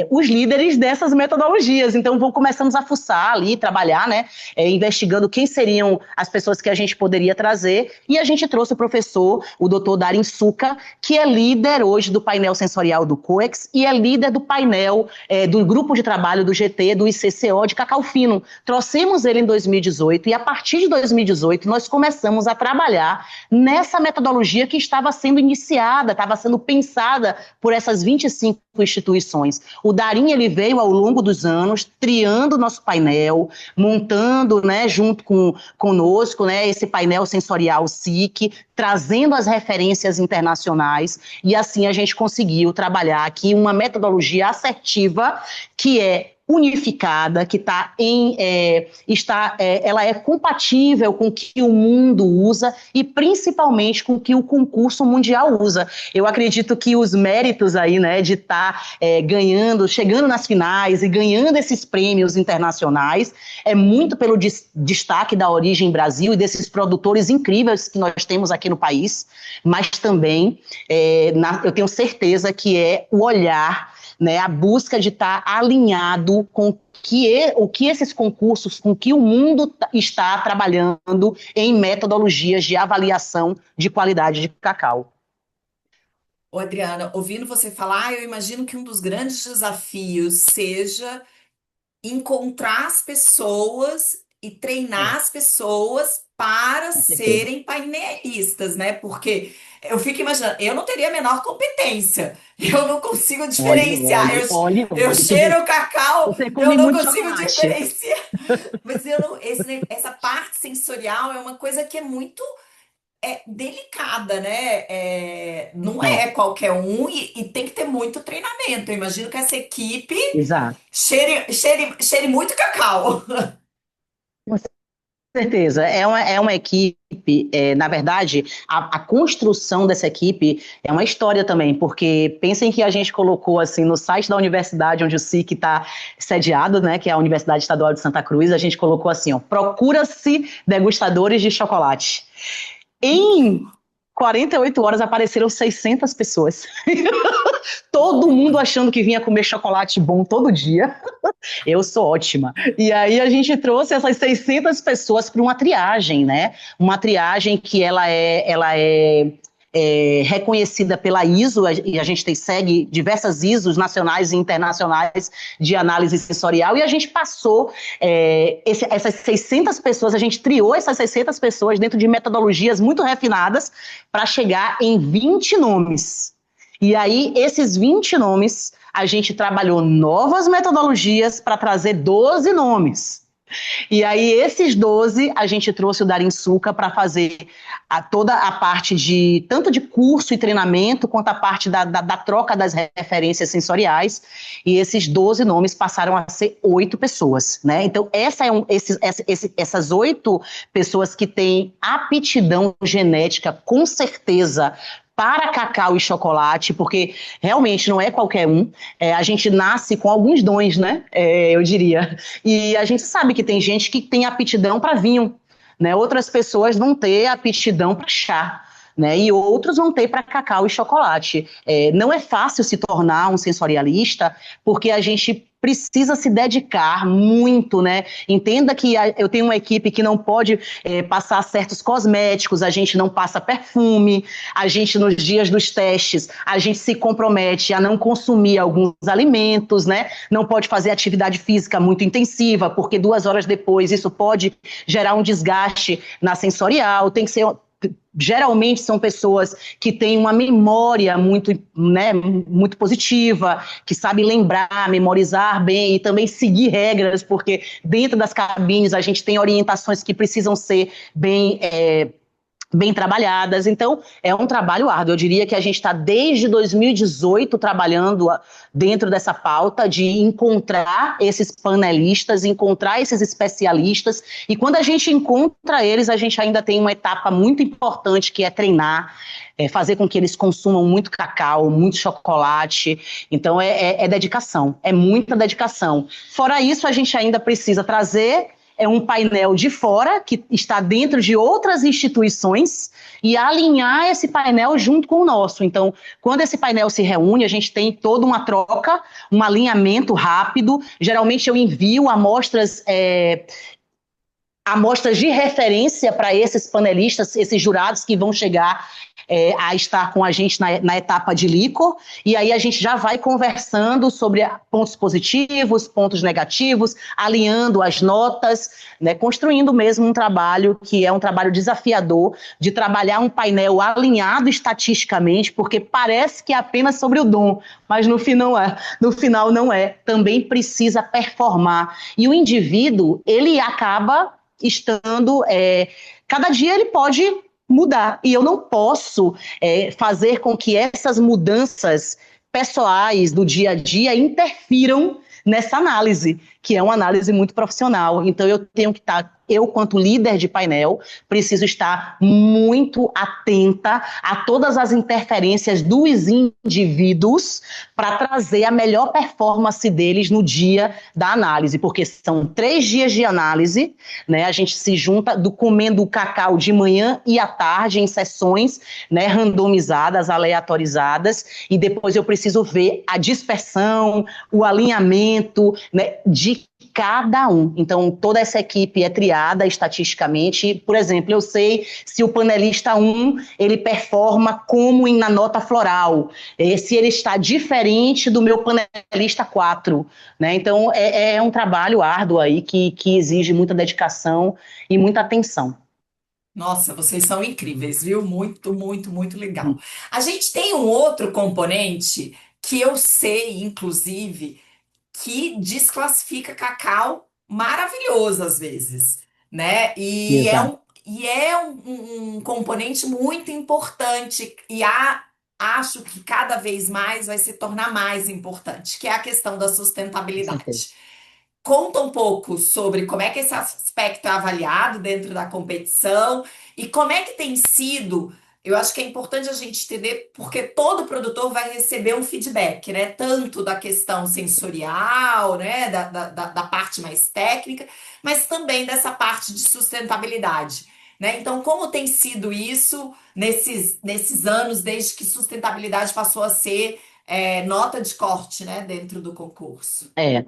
os líderes dessas metodologias. Então começamos a fuçar ali, trabalhar, né? Investigando quem seriam as pessoas que a gente poderia trazer, e a gente trouxe o professor, o doutor Darin Suca, que é líder hoje do painel sensorial do COEX e é líder do painel do grupo de trabalho do GT, do ICCO de cacau fino. Trouxemos ele em 2018 e a partir de 2018 nós começamos a trabalhar nessa metodologia que estava sendo iniciada, estava sendo pensada por essas 25 instituições. O Darin, ele veio ao longo dos anos, triando o nosso painel, montando, né, junto conosco, né, esse painel sensorial SIC, trazendo as referências internacionais, e assim a gente conseguiu trabalhar aqui uma metodologia assertiva que é unificada, que ela é compatível com o que o mundo usa e principalmente com o que o concurso mundial usa. Eu acredito que os méritos aí, né, de estar ganhando, chegando nas finais e ganhando esses prêmios internacionais, é muito pelo destaque da Origem Brasil e desses produtores incríveis que nós temos aqui no país, mas também eu tenho certeza que é o olhar, né, a busca de estar alinhado com o que esses concursos, com que o mundo está trabalhando em metodologias de avaliação de qualidade de cacau. Ô, Adriana, ouvindo você falar, eu imagino que um dos grandes desafios seja encontrar as pessoas e treinar É, as pessoas para com certeza. serem painelistas, né? Porque eu fico imaginando, eu não teria a menor competência, eu não consigo Olhe, diferenciar, olhe, olhe, eu olhe. cheiro o cacau, Você eu come não muito consigo chocolate. diferenciar. Mas eu não, essa parte sensorial é uma coisa que é muito delicada, né? Não É, é qualquer um e tem que ter muito treinamento. Eu imagino que essa equipe exato. cheire muito cacau. Com certeza. É uma equipe, na verdade, a construção dessa equipe é uma história também, porque pensem que a gente colocou assim no site da universidade onde o SIC está sediado, né, que é a Universidade Estadual de Santa Cruz, a gente colocou assim, ó, procura-se degustadores de chocolate. Em 48 horas apareceram 600 pessoas. Todo mundo achando que vinha comer chocolate bom todo dia. Eu sou ótima. E aí a gente trouxe essas 600 pessoas para uma triagem, né? Uma triagem que ela é reconhecida pela ISO, e a gente segue diversas ISOs nacionais e internacionais de análise sensorial, e a gente passou essas 600 pessoas, a gente triou essas 600 pessoas dentro de metodologias muito refinadas para chegar em 20 nomes. E aí, esses 20 nomes, a gente trabalhou novas metodologias para trazer 12 nomes. E aí, esses 12, a gente trouxe o Darinsuka para fazer toda a parte de tanto de curso e treinamento, quanto a parte da troca das referências sensoriais. E esses 12 nomes passaram a ser 8 pessoas, né? Então, essas 8 pessoas que têm aptidão genética, com certeza, para cacau e chocolate, porque realmente não é qualquer um. A gente nasce com alguns dons, né? Eu diria. E a gente sabe que tem gente que tem aptidão para vinho, né? Outras pessoas vão ter aptidão para chá. Né, e outros vão ter para cacau e chocolate. Não é fácil se tornar um sensorialista, porque a gente precisa se dedicar muito, né? Entenda que eu tenho uma equipe que não pode passar certos cosméticos, a gente não passa perfume, a gente nos dias dos testes, a gente se compromete a não consumir alguns alimentos, né? Não pode fazer atividade física muito intensiva, porque 2 horas depois isso pode gerar um desgaste na sensorial, tem que ser geralmente são pessoas que têm uma memória muito, né, muito positiva, que sabe lembrar, memorizar bem e também seguir regras, porque dentro das cabines a gente tem orientações que precisam ser bem trabalhadas, então é um trabalho árduo. Eu diria que a gente está desde 2018 trabalhando dentro dessa pauta de encontrar esses panelistas, encontrar esses especialistas, e quando a gente encontra eles, a gente ainda tem uma etapa muito importante que é treinar, fazer com que eles consumam muito cacau, muito chocolate. Então é dedicação, é muita dedicação. Fora isso, a gente ainda precisa trazer um painel de fora, que está dentro de outras instituições, e alinhar esse painel junto com o nosso. Então, quando esse painel se reúne, a gente tem toda uma troca, um alinhamento rápido. Geralmente eu envio amostras de referência para esses panelistas, esses jurados que vão chegar a estar com a gente na etapa de licor, e aí a gente já vai conversando sobre pontos positivos, pontos negativos, alinhando as notas, né, construindo mesmo um trabalho que é um trabalho desafiador, de trabalhar um painel alinhado estatisticamente, porque parece que é apenas sobre o dom, mas no final não é, também precisa performar, e o indivíduo, ele acaba estando, cada dia ele pode mudar, e eu não posso fazer com que essas mudanças pessoais do dia a dia interfiram nessa análise, que é uma análise muito profissional. Então eu tenho que estar, eu quanto líder de painel, preciso estar muito atenta a todas as interferências dos indivíduos para trazer a melhor performance deles no dia da análise, porque são 3 dias de análise, né? A gente se junta comendo o cacau de manhã e à tarde em sessões, né, randomizadas, aleatorizadas, e depois eu preciso ver a dispersão, o alinhamento, né, de cada um. Então, toda essa equipe é triada estatisticamente. Por exemplo, eu sei se o panelista 1, ele performa como na nota floral, se ele está diferente do meu panelista 4, né? Então, é um trabalho árduo aí que exige muita dedicação e muita atenção. Nossa, vocês são incríveis, viu? Muito, muito, muito legal. A gente tem um outro componente que eu sei, inclusive, que desclassifica cacau maravilhoso às vezes, né? Exato. E é um componente muito importante e acho que cada vez mais vai se tornar mais importante, que é a questão da Com certeza. sustentabilidade. Conta um pouco sobre como é que esse aspecto é avaliado dentro da competição e como é que tem sido. Eu acho que é importante a gente entender, porque todo produtor vai receber um feedback, né? Tanto da questão sensorial, né? Da parte mais técnica, mas também dessa parte de sustentabilidade, né? Então, como tem sido isso nesses anos, desde que sustentabilidade passou a ser nota de corte, né? Dentro do concurso? É.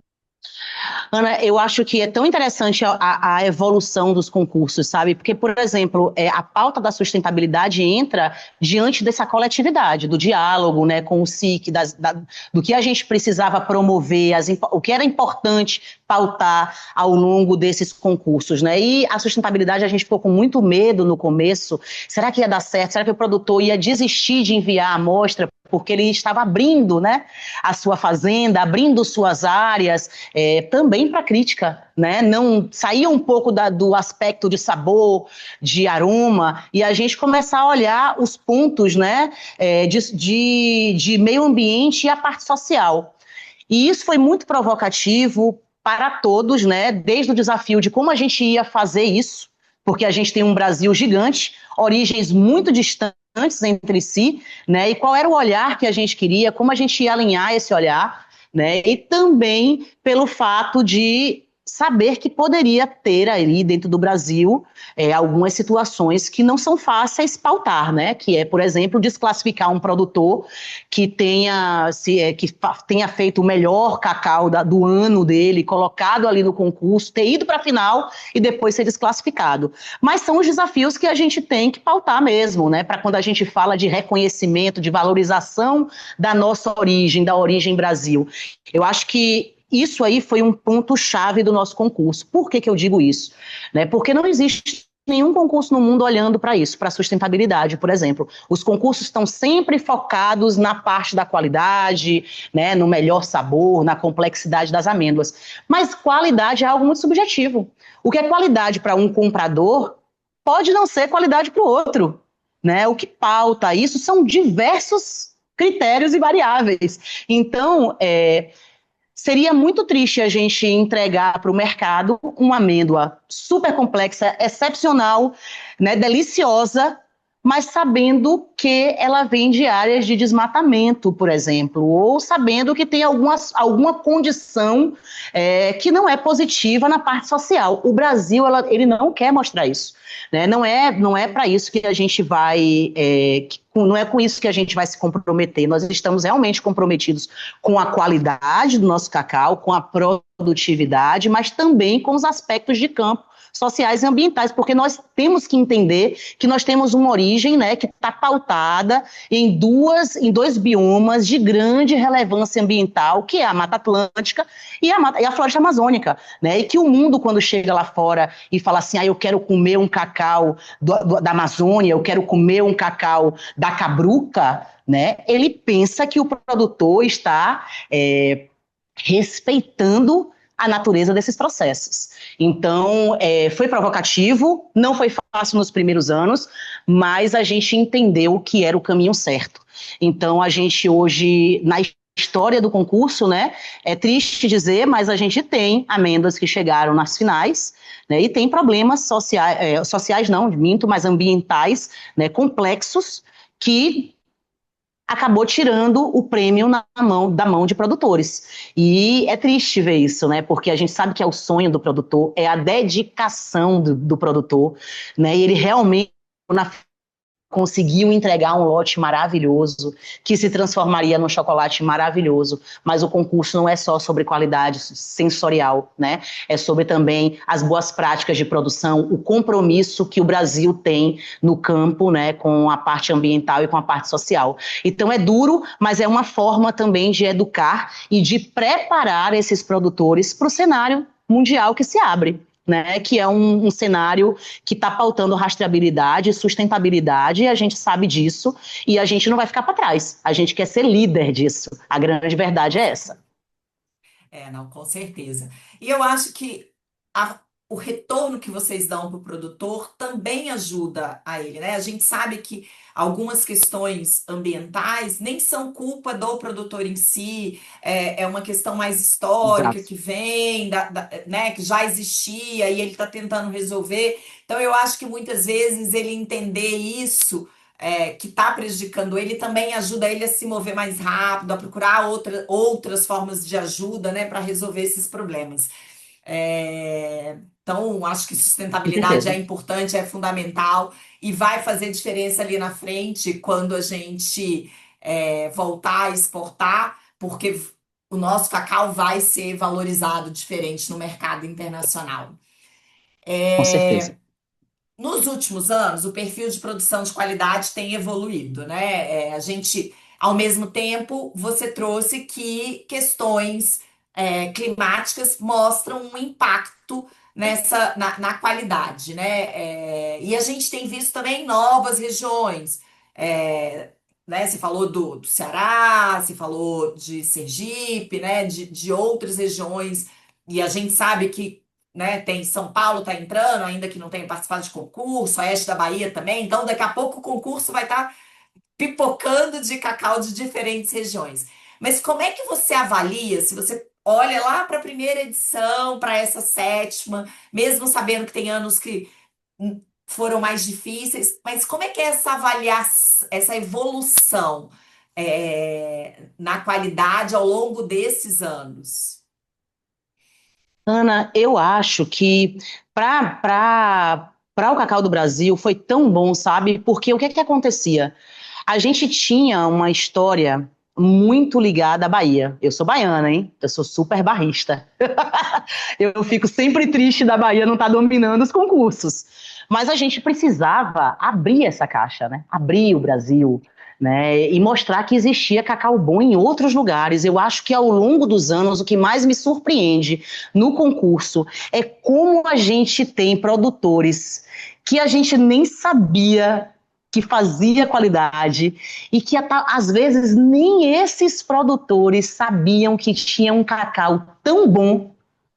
Ana, eu acho que é tão interessante a evolução dos concursos, sabe? Porque, por exemplo, a pauta da sustentabilidade entra diante dessa coletividade, do diálogo, né, com o SIC, do que a gente precisava promover, o que era importante pautar ao longo desses concursos, né? E a sustentabilidade, a gente ficou com muito medo no começo. Será que ia dar certo? Será que o produtor ia desistir de enviar a amostra porque ele estava abrindo, né, a sua fazenda, abrindo suas áreas, também para crítica, né? Não saía um pouco do aspecto de sabor, de aroma, e a gente começar a olhar os pontos, né, de meio ambiente e a parte social. E isso foi muito provocativo para todos, né? Desde o desafio de como a gente ia fazer isso, porque a gente tem um Brasil gigante, origens muito distantes entre si, né? E qual era o olhar que a gente queria, como a gente ia alinhar esse olhar, né? E também pelo fato de saber que poderia ter ali dentro do Brasil algumas situações que não são fáceis pautar, né? Que é, por exemplo, desclassificar um produtor que tenha feito o melhor cacau do ano dele, colocado ali no concurso, ter ido para a final e depois ser desclassificado. Mas são os desafios que a gente tem que pautar mesmo, né? Para quando a gente fala de reconhecimento, de valorização da nossa origem, da origem Brasil. Eu acho que isso aí foi um ponto-chave do nosso concurso. Por que eu digo isso? Né? Porque não existe nenhum concurso no mundo olhando para isso, para a sustentabilidade, por exemplo. Os concursos estão sempre focados na parte da qualidade, né, no melhor sabor, na complexidade das amêndoas. Mas qualidade é algo muito subjetivo. O que é qualidade para um comprador pode não ser qualidade para o outro. Né? O que pauta isso são diversos critérios e variáveis. Então, seria muito triste a gente entregar para o mercado uma amêndoa super complexa, excepcional, né, deliciosa, mas sabendo que ela vem de áreas de desmatamento, por exemplo, ou sabendo que tem alguma condição que não é positiva na parte social. O Brasil, ele não quer mostrar isso. Né? Não é para isso que a gente vai, não é com isso que a gente vai se comprometer. Nós estamos realmente comprometidos com a qualidade do nosso cacau, com a produtividade, mas também com os aspectos de campo sociais e ambientais, porque nós temos que entender que nós temos uma origem, né, que está pautada em dois biomas de grande relevância ambiental, que é a Mata Atlântica e a Floresta Amazônica, né, e que o mundo, quando chega lá fora e fala assim, eu quero comer um cacau da Amazônia, eu quero comer um cacau da Cabruca, né, ele pensa que o produtor está respeitando a natureza desses processos. Então, foi provocativo, não foi fácil nos primeiros anos, mas a gente entendeu que era o caminho certo. Então, a gente hoje, na história do concurso, né, é triste dizer, mas a gente tem amêndoas que chegaram nas finais, né, e tem problemas sociais não, minto, mas ambientais, né, complexos, que acabou tirando o prêmio da mão de produtores. E é triste ver isso, né? Porque a gente sabe que é o sonho do produtor, é a dedicação do produtor, né? E ele realmente, na conseguiu entregar um lote maravilhoso, que se transformaria num chocolate maravilhoso, mas o concurso não é só sobre qualidade sensorial, né? É sobre também as boas práticas de produção, o compromisso que o Brasil tem no campo, né, com a parte ambiental e com a parte social. Então é duro, mas é uma forma também de educar e de preparar esses produtores para o cenário mundial que se abre, né, que é um cenário que está pautando rastreabilidade, sustentabilidade, e a gente sabe disso, e a gente não vai ficar para trás. A gente quer ser líder disso. A grande verdade é essa. Não, com certeza. E eu acho que a- o retorno que vocês dão para o produtor também ajuda a ele, né? A gente sabe que algumas questões ambientais nem são culpa do produtor em si, é uma questão mais histórica Exato. que vem, né, que já existia e ele está tentando resolver. Então, eu acho que muitas vezes ele entender isso que está prejudicando ele também ajuda ele a se mover mais rápido, a procurar outras formas de ajuda, né, para resolver esses problemas. Então, acho que Com sustentabilidade é certeza. importante, é fundamental e vai fazer diferença ali na frente quando a gente voltar a exportar, porque o nosso cacau vai ser valorizado diferente no mercado internacional. Com certeza. Nos últimos anos, o perfil de produção de qualidade tem evoluído, né? A gente, ao mesmo tempo, você trouxe que questões climáticas mostram um impacto na qualidade, né? E a gente tem visto também novas regiões. Né? Você falou do Ceará, você falou de Sergipe, né? De outras regiões, e a gente sabe que né? Tem São Paulo está entrando, ainda que não tenha participado de concurso, Oeste da Bahia também. Então, daqui a pouco o concurso vai estar pipocando de cacau de diferentes regiões. Mas como é que você avalia, se você olha lá para a primeira edição, para essa sétima, mesmo sabendo que tem anos que foram mais difíceis, mas como é que é essa avaliação, essa evolução na qualidade ao longo desses anos? Ana, eu acho que para o Cacau do Brasil foi tão bom, sabe? Porque o que é que acontecia? A gente tinha uma história muito ligada à Bahia. Eu sou baiana, hein? Eu sou super barrista. Eu fico sempre triste da Bahia não estar dominando os concursos. Mas a gente precisava abrir essa caixa, né? Abrir o Brasil, né? E mostrar que existia cacau bom em outros lugares. Eu acho que ao longo dos anos o que mais me surpreende no concurso é como a gente tem produtores que a gente nem sabia que fazia qualidade e que às vezes nem esses produtores sabiam que tinha um cacau tão bom,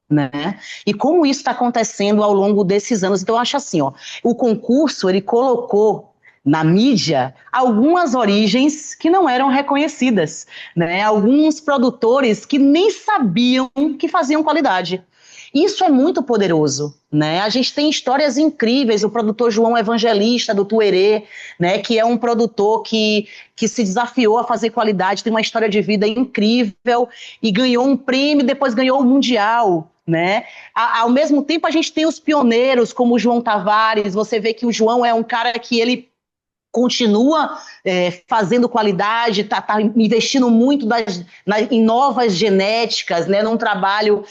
né? E como isso está acontecendo ao longo desses anos. Então, eu acho assim, ó, o concurso, ele colocou na mídia algumas origens que não eram reconhecidas, né? Alguns produtores que nem sabiam que faziam qualidade. Isso é muito poderoso, né? A gente tem histórias incríveis, o produtor João Evangelista, do Tuerê, né, que é um produtor que se desafiou a fazer qualidade, tem uma história de vida incrível e ganhou um prêmio, depois ganhou o Mundial, né? Ao mesmo tempo, a gente tem os pioneiros, como o João Tavares. Você vê que o João é um cara que ele continua fazendo qualidade, tá investindo muito em novas genéticas, né, num trabalho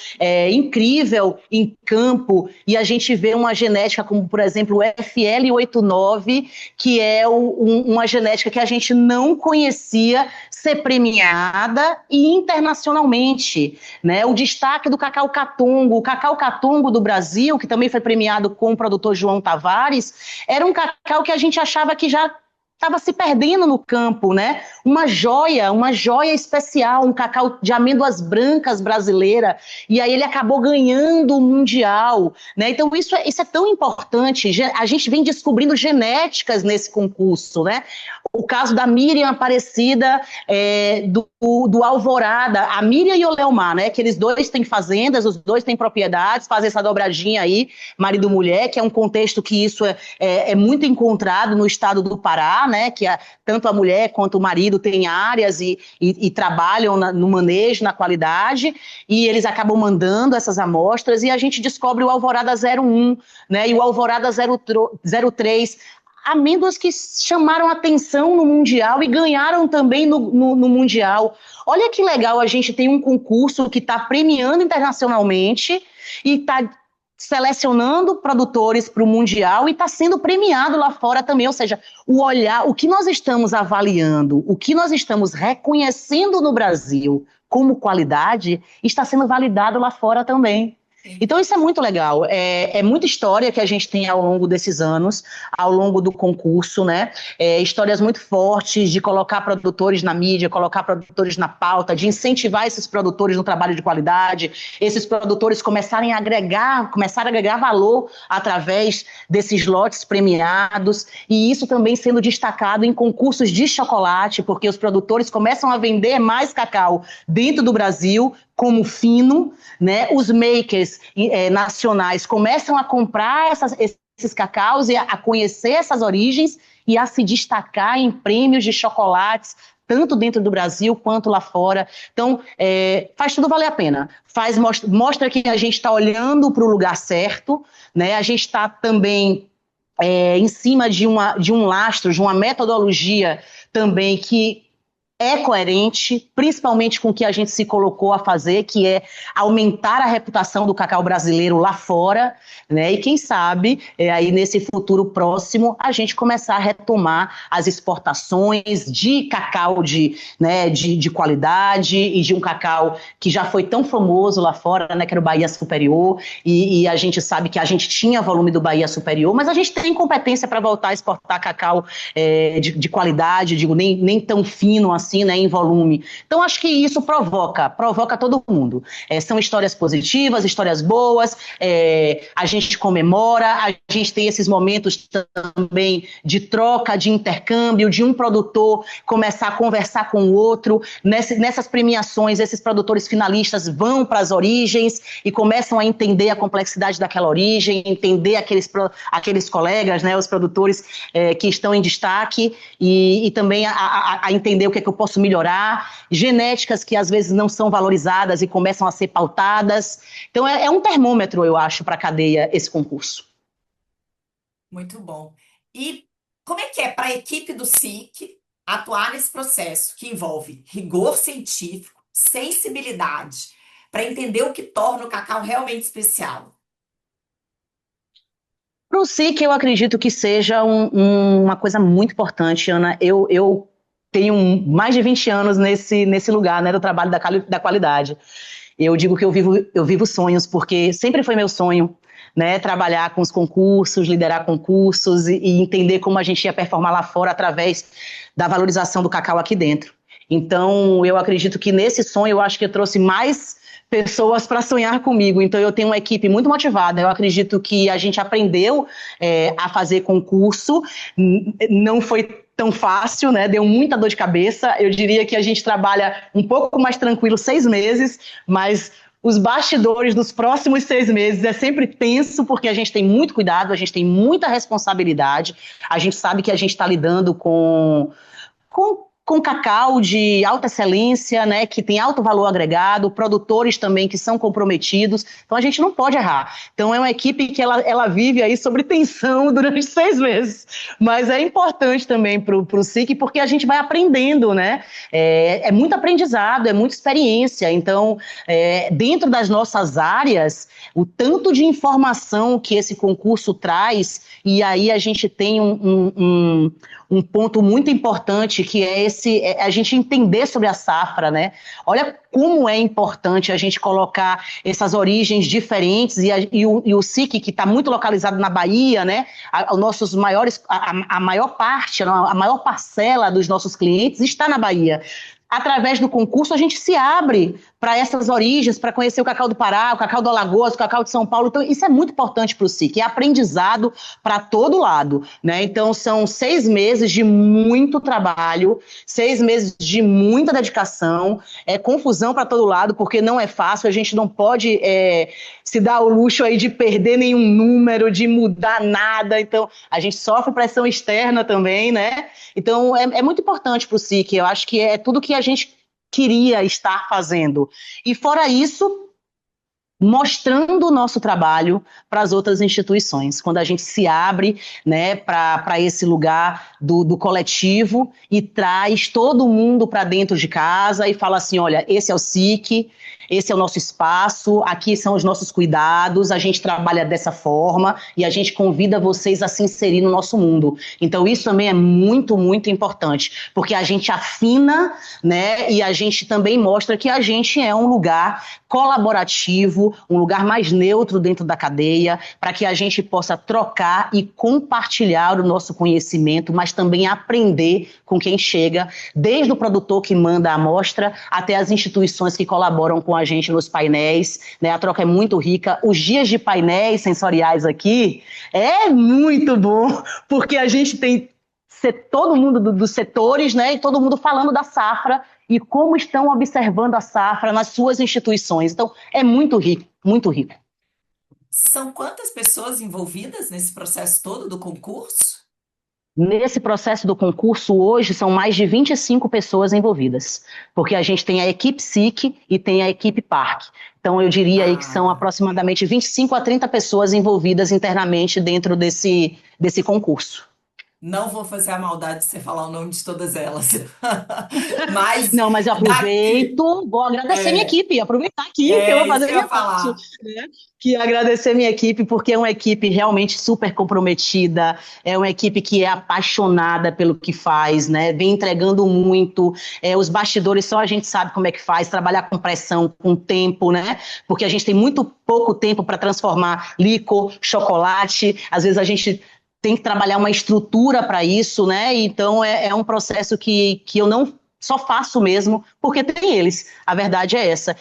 incrível em campo, e a gente vê uma genética como, por exemplo, o FL89, que é uma genética que a gente não conhecia ser premiada e internacionalmente, né? O destaque do Cacau Catongo, o Cacau Catongo do Brasil, que também foi premiado com o produtor João Tavares, era um cacau que a gente achava que já estava se perdendo no campo, né? Uma joia especial, um cacau de amêndoas brancas brasileira, e aí ele acabou ganhando o Mundial, né? Então isso é tão importante, a gente vem descobrindo genéticas nesse concurso, né? O caso da Miriam Aparecida, do Alvorada, a Miriam e o Leomar, né? Que eles dois têm fazendas, os dois têm propriedades, fazem essa dobradinha aí, marido e mulher, que é um contexto que isso é muito encontrado no estado do Pará, né? Que tanto a mulher quanto o marido têm áreas e trabalham no manejo, na qualidade, e eles acabam mandando essas amostras, e a gente descobre o Alvorada 01, né? E o Alvorada 03. amêndoas que chamaram atenção no Mundial e ganharam também no Mundial. Olha que legal, a gente tem um concurso que está premiando internacionalmente e está selecionando produtores para o Mundial e está sendo premiado lá fora também, ou seja, o olhar, o que nós estamos avaliando, o que nós estamos reconhecendo no Brasil como qualidade, está sendo validado lá fora também. Então isso é muito legal, é muita história que a gente tem ao longo desses anos, ao longo do concurso, né? Histórias muito fortes de colocar produtores na mídia, colocar produtores na pauta, de incentivar esses produtores no trabalho de qualidade, esses produtores começarem a agregar valor através desses lotes premiados, e isso também sendo destacado em concursos de chocolate, porque os produtores começam a vender mais cacau dentro do Brasil, como fino, né? Os makers nacionais começam a comprar esses cacaus e a conhecer essas origens e a se destacar em prêmios de chocolates, tanto dentro do Brasil quanto lá fora. Então, faz tudo valer a pena. Mostra que a gente está olhando para o lugar certo, né? A gente está também em cima de um lastro, de uma metodologia também que é coerente, principalmente com o que a gente se colocou a fazer, que é aumentar a reputação do cacau brasileiro lá fora, né? E quem sabe, aí nesse futuro próximo, a gente começar a retomar as exportações de cacau de qualidade e de um cacau que já foi tão famoso lá fora, né? Que era o Bahia Superior, e a gente sabe que a gente tinha volume do Bahia Superior, mas a gente tem competência para voltar a exportar cacau de qualidade, digo, nem tão fino assim, né, em volume. Então, acho que isso provoca todo mundo. São histórias positivas, histórias boas, a gente comemora, a gente tem esses momentos também de troca, de intercâmbio, de um produtor começar a conversar com o outro. Nessas premiações, esses produtores finalistas vão para as origens e começam a entender a complexidade daquela origem, entender aqueles colegas, né, os produtores que estão em destaque e também a entender o que é que eu posso melhorar, genéticas que às vezes não são valorizadas e começam a ser pautadas. Então é um termômetro, eu acho, para a cadeia esse concurso. Muito bom. E como é que é para a equipe do SIC atuar nesse processo que envolve rigor científico, sensibilidade, para entender o que torna o cacau realmente especial? Para o SIC, eu acredito que seja uma coisa muito importante, Ana. Eu tenho mais de 20 anos nesse lugar, né, do trabalho da qualidade. Eu digo que eu vivo sonhos, porque sempre foi meu sonho, né, trabalhar com os concursos, liderar concursos e entender como a gente ia performar lá fora através da valorização do cacau aqui dentro. Então, eu acredito que nesse sonho, eu acho que eu trouxe mais pessoas para sonhar comigo. Então, eu tenho uma equipe muito motivada. Eu acredito que a gente aprendeu a fazer concurso, não foi tão fácil, né? Deu muita dor de cabeça. Eu diria que a gente trabalha um pouco mais tranquilo 6 meses, mas os bastidores dos próximos 6 meses é sempre tenso, porque a gente tem muito cuidado, a gente tem muita responsabilidade, a gente sabe que a gente está lidando com cacau de alta excelência, né, que tem alto valor agregado, produtores também que são comprometidos, então a gente não pode errar. Então é uma equipe que ela vive aí sobre tensão durante 6 meses, mas é importante também para o SIC, porque a gente vai aprendendo, né, é muito aprendizado, é muita experiência, então dentro das nossas áreas, o tanto de informação que esse concurso traz, e aí a gente tem um ponto muito importante, que é a gente entender sobre a safra, né? Olha como é importante a gente colocar essas origens diferentes, e o SIC, que está muito localizado na Bahia, né? A maior parte, a maior parcela dos nossos clientes está na Bahia. Através do concurso, a gente se abre para essas origens, para conhecer o cacau do Pará, o cacau do Alagoas, o cacau de São Paulo. Então, isso é muito importante para o SIC, é aprendizado para todo lado, né? Então, são 6 meses de muito trabalho, 6 meses de muita dedicação, confusão para todo lado, porque não é fácil, a gente não pode se dar o luxo aí de perder nenhum número, de mudar nada. Então, a gente sofre pressão externa também, né? Então, é muito importante para o SIC, eu acho que é tudo que a gente queria estar fazendo. E fora isso, mostrando o nosso trabalho para as outras instituições, quando a gente se abre, né, para esse lugar do coletivo e traz todo mundo para dentro de casa e fala assim, olha, esse é o SIC, esse é o nosso espaço, aqui são os nossos cuidados, a gente trabalha dessa forma e a gente convida vocês a se inserir no nosso mundo. Então isso também é muito, muito importante, porque a gente afina, né, e a gente também mostra que a gente é um lugar colaborativo, um lugar mais neutro dentro da cadeia, para que a gente possa trocar e compartilhar o nosso conhecimento, mas também aprender com quem chega, desde o produtor que manda a amostra até as instituições que colaboram com a gente nos painéis, né? A troca é muito rica. Os dias de painéis sensoriais aqui é muito bom, porque a gente tem todo mundo dos setores, né, e todo mundo falando da safra e como estão observando a safra nas suas instituições. Então, é muito rico, muito rico. São quantas pessoas envolvidas nesse processo todo do concurso? Nesse processo do concurso, hoje, são mais de 25 pessoas envolvidas, porque a gente tem a equipe SIC e tem a equipe PARC. Então, eu diria aí que são aproximadamente 25 a 30 pessoas envolvidas internamente dentro desse concurso. Não vou fazer a maldade de você falar o nome de todas elas. Mas Não, mas eu daqui. aproveito, vou agradecer minha É, equipe, aproveitar aqui que eu vou é isso fazer que a eu ia minha parte, falar. né? Que é agradecer minha equipe, porque é uma equipe realmente super comprometida, é uma equipe que é apaixonada pelo que faz, né? Vem entregando muito, os bastidores só a gente sabe como é que faz, trabalhar com pressão, com tempo, né? Porque a gente tem muito pouco tempo para transformar licor, chocolate, às vezes a gente tem que trabalhar uma estrutura para isso, né? Então é um processo que eu não só faço mesmo porque tem eles. A verdade é essa.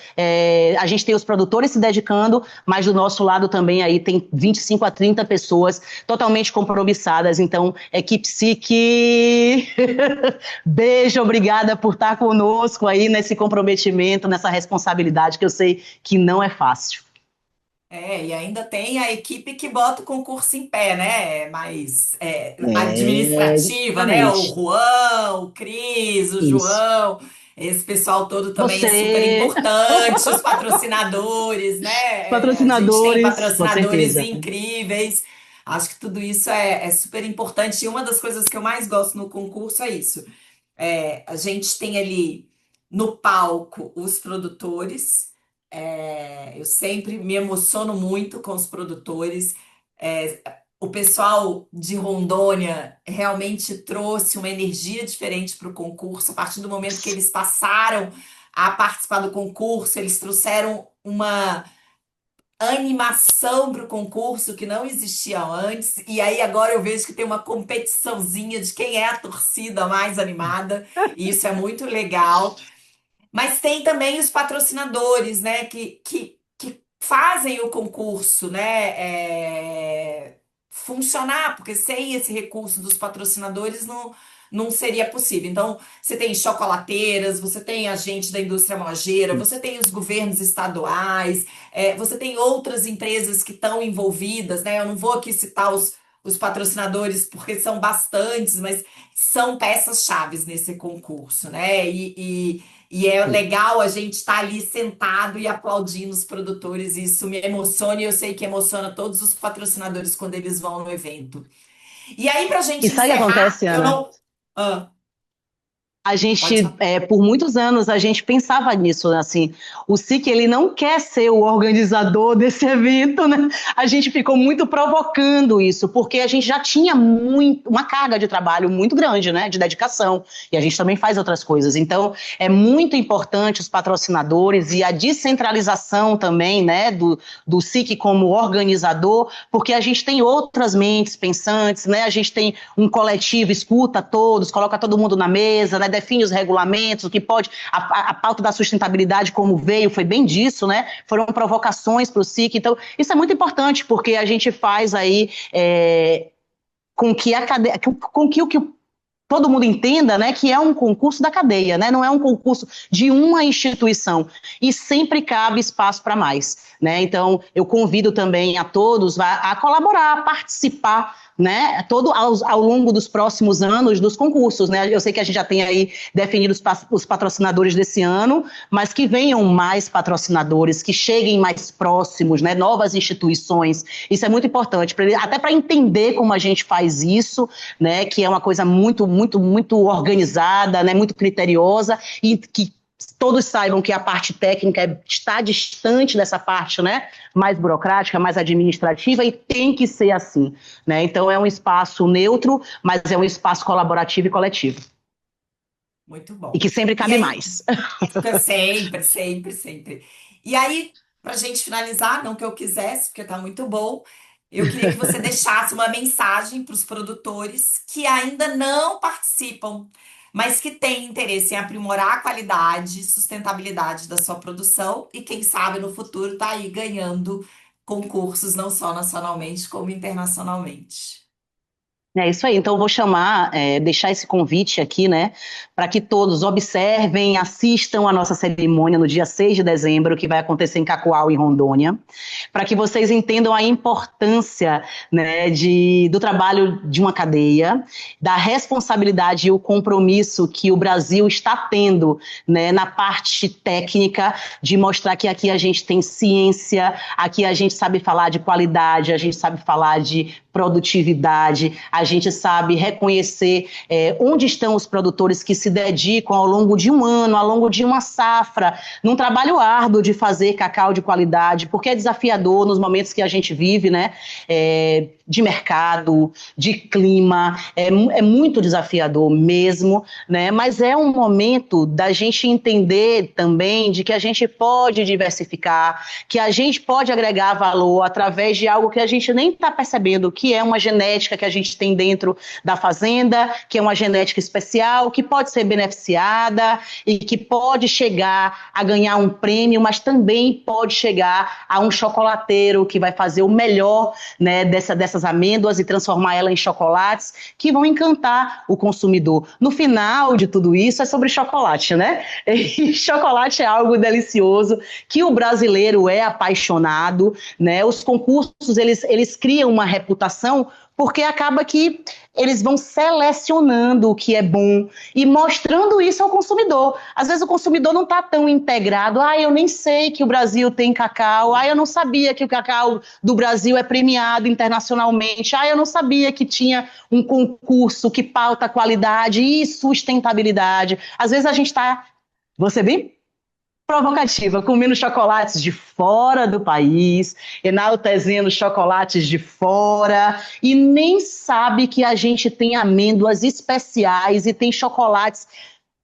A gente tem os produtores se dedicando, mas do nosso lado também aí tem 25 a 30 pessoas totalmente compromissadas. Então, equipe SIC, beijo, obrigada por estar conosco aí nesse comprometimento, nessa responsabilidade que eu sei que não é fácil. E ainda tem a equipe que bota o concurso em pé, né? Mais administrativa, né? O Exatamente. Juan, o Cris, o Isso. João, esse pessoal todo também é super Você, importante, os patrocinadores, né? A gente tem patrocinadores, com patrocinadores certeza. incríveis. Acho que tudo isso é super importante. E uma das coisas que eu mais gosto no concurso é isso. A gente tem ali no palco os produtores. Eu sempre me emociono muito com os produtores. É, o pessoal de Rondônia realmente trouxe uma energia diferente para o concurso. A partir do momento que eles passaram a participar do concurso, eles trouxeram uma animação para o concurso que não existia antes. E aí agora eu vejo que tem uma competiçãozinha de quem é a torcida mais animada. E isso é muito legal. Mas tem também os patrocinadores, né, que fazem o concurso, né, funcionar, porque sem esse recurso dos patrocinadores não seria possível. Então, você tem chocolateiras, você tem agente da indústria moageira, você tem os governos estaduais, você tem outras empresas que estão envolvidas, né? Eu não vou aqui citar os patrocinadores, porque são bastantes, mas são peças-chaves nesse concurso, né? E é legal a gente estar ali sentado e aplaudindo os produtores. Isso me emociona e eu sei que emociona todos os patrocinadores quando eles vão no evento. E aí, para a E gente sabe o que encerrar, acontece, eu Ana? não. Ah, A pode gente, falar. por muitos anos, a gente pensava nisso, né? Assim, o SIC, ele não quer ser o organizador desse evento, né? A gente ficou muito provocando isso, porque a gente já tinha uma carga de trabalho muito grande, né? De dedicação, e a gente também faz outras coisas. Então, é muito importante os patrocinadores e a descentralização também, né? Do SIC como organizador, porque a gente tem outras mentes pensantes, né? A gente tem um coletivo, escuta todos, coloca todo mundo na mesa, né? Define os regulamentos, o que pode, a pauta da sustentabilidade como veio, foi bem disso, né? Foram provocações para o SIC, então isso é muito importante, porque a gente faz aí com que a cadeia, com que o que todo mundo entenda, né, que é um concurso da cadeia, né, não é um concurso de uma instituição, e sempre cabe espaço para mais, né, então eu convido também a todos a colaborar, a participar né, todo ao longo dos próximos anos dos concursos, né? Eu sei que a gente já tem aí definido os patrocinadores desse ano, mas que venham mais patrocinadores, que cheguem mais próximos, né? Novas instituições. Isso é muito importante, até para entender como a gente faz isso, né? Que é uma coisa muito, muito, muito organizada, né? Muito criteriosa e que todos saibam que a parte técnica está distante dessa parte, né, mais burocrática, mais administrativa, e tem que ser assim, né? Então é um espaço neutro, mas é um espaço colaborativo e coletivo. Muito E bom. que sempre E cabe aí, mais. sempre, sempre, sempre. E aí, para a gente finalizar, não que eu quisesse, porque tá muito bom, eu queria que você deixasse uma mensagem para os produtores que ainda não participam, mas que têm interesse em aprimorar a qualidade e sustentabilidade da sua produção e, quem sabe, no futuro tá aí ganhando concursos não só nacionalmente, como internacionalmente. É isso aí, então eu vou chamar, deixar esse convite aqui, né, para que todos observem, assistam a nossa cerimônia no dia 6 de dezembro, que vai acontecer em Cacoal, em Rondônia, para que vocês entendam a importância, né, do trabalho de uma cadeia, da responsabilidade e o compromisso que o Brasil está tendo, né, na parte técnica, de mostrar que aqui a gente tem ciência, aqui a gente sabe falar de qualidade, a gente sabe falar de produtividade, a gente sabe reconhecer onde estão os produtores que se dedicam ao longo de um ano, ao longo de uma safra, num trabalho árduo de fazer cacau de qualidade, porque é desafiador nos momentos que a gente vive, né, de mercado, de clima, é muito desafiador mesmo, né, mas é um momento da gente entender também de que a gente pode diversificar, que a gente pode agregar valor através de algo que a gente nem está percebendo, que é uma genética que a gente tem dentro da fazenda, que é uma genética especial, que pode ser beneficiada e que pode chegar a ganhar um prêmio, mas também pode chegar a um chocolateiro que vai fazer o melhor, né, dessas amêndoas e transformar ela em chocolates que vão encantar o consumidor. No final de tudo isso é sobre chocolate, né? E chocolate é algo delicioso, que o brasileiro é apaixonado, né? Os concursos, eles criam uma reputação porque acaba que eles vão selecionando o que é bom e mostrando isso ao consumidor. Às vezes o consumidor não está tão integrado. Eu nem sei que o Brasil tem cacau. Eu não sabia que o cacau do Brasil é premiado internacionalmente. Eu não sabia que tinha um concurso que pauta qualidade e sustentabilidade. Às vezes a gente está... Você bem provocativa, comendo chocolates de fora do país, enaltecendo chocolates de fora, e nem sabe que a gente tem amêndoas especiais e tem chocolates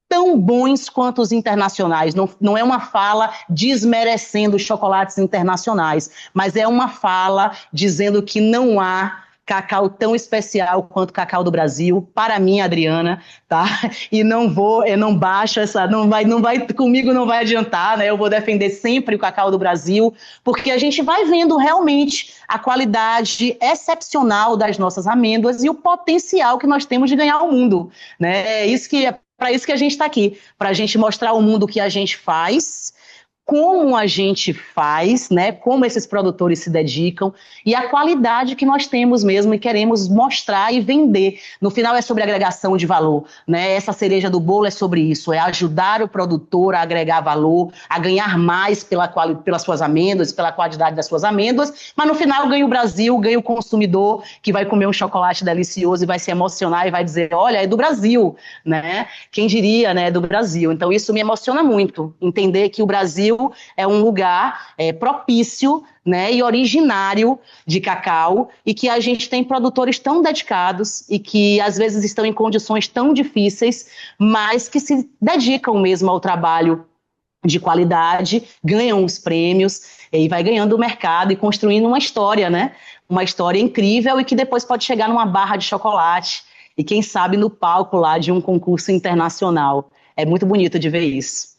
tão bons quanto os internacionais. Não, não é uma fala desmerecendo os chocolates internacionais, mas é uma fala dizendo que não há cacau tão especial quanto o cacau do Brasil, para mim, Adriana, tá? E eu não baixo essa, comigo não vai adiantar, né? Eu vou defender sempre o cacau do Brasil, porque a gente vai vendo realmente a qualidade excepcional das nossas amêndoas e o potencial que nós temos de ganhar o mundo, né? Para isso que a gente está aqui, para a gente mostrar ao mundo o que a gente faz, como a gente faz, né, como esses produtores se dedicam e a qualidade que nós temos mesmo e queremos mostrar e vender. No final é sobre agregação de valor, né? Essa cereja do bolo é sobre isso, é ajudar o produtor a agregar valor, a ganhar mais pelas suas amêndoas, pela qualidade das suas amêndoas, mas no final ganha o Brasil, ganha o consumidor que vai comer um chocolate delicioso e vai se emocionar e vai dizer, olha, é do Brasil, né? Quem diria, né, do Brasil. Então isso me emociona muito, entender que o Brasil é um lugar propício, né, e originário de cacau, e que a gente tem produtores tão dedicados e que às vezes estão em condições tão difíceis, mas que se dedicam mesmo ao trabalho de qualidade, ganham os prêmios e vai ganhando o mercado e construindo uma história, né? Uma história incrível e que depois pode chegar numa barra de chocolate e quem sabe no palco lá de um concurso internacional. É muito bonito de ver isso.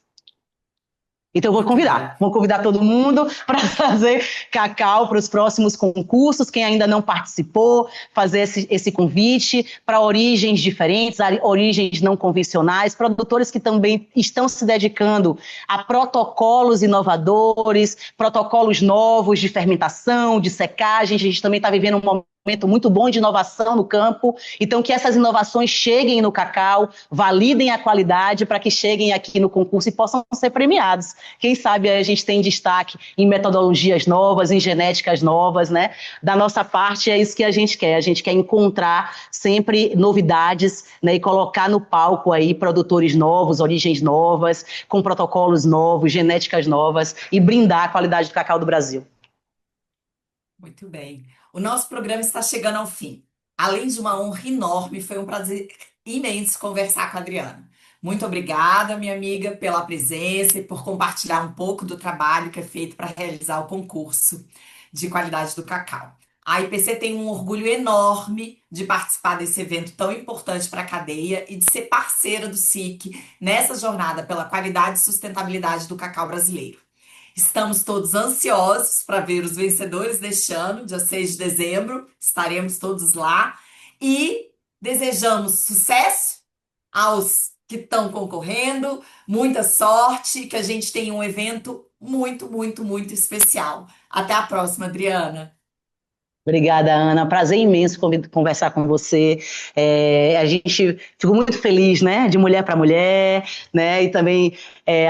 Então, eu Muito bom. vou convidar todo mundo para fazer cacau para os próximos concursos, quem ainda não participou, fazer esse convite para origens diferentes, origens não convencionais, produtores que também estão se dedicando a protocolos inovadores, protocolos novos de fermentação, de secagem. A gente também está vivendo um momento momento muito bom de inovação no campo, então que essas inovações cheguem no cacau, validem a qualidade para que cheguem aqui no concurso e possam ser premiados. Quem sabe a gente tem destaque em metodologias novas, em genéticas novas, né? Da nossa parte é isso que a gente quer encontrar sempre novidades, né? E colocar no palco aí produtores novos, origens novas, com protocolos novos, genéticas novas e brindar a qualidade do cacau do Brasil. Muito bem. O nosso programa está chegando ao fim. Além de uma honra enorme, foi um prazer imenso conversar com a Adriana. Muito obrigada, minha amiga, pela presença e por compartilhar um pouco do trabalho que é feito para realizar o concurso de qualidade do cacau. A IPC tem um orgulho enorme de participar desse evento tão importante para a cadeia e de ser parceira do SIC nessa jornada pela qualidade e sustentabilidade do cacau brasileiro. Estamos todos ansiosos para ver os vencedores deste ano, dia 6 de dezembro, estaremos todos lá e desejamos sucesso aos que estão concorrendo, muita sorte, que a gente tenha um evento muito, muito, muito especial. Até a próxima, Adriana. Obrigada, Ana. Prazer imenso conversar com você. A gente ficou muito feliz, né? De mulher para mulher, né? E também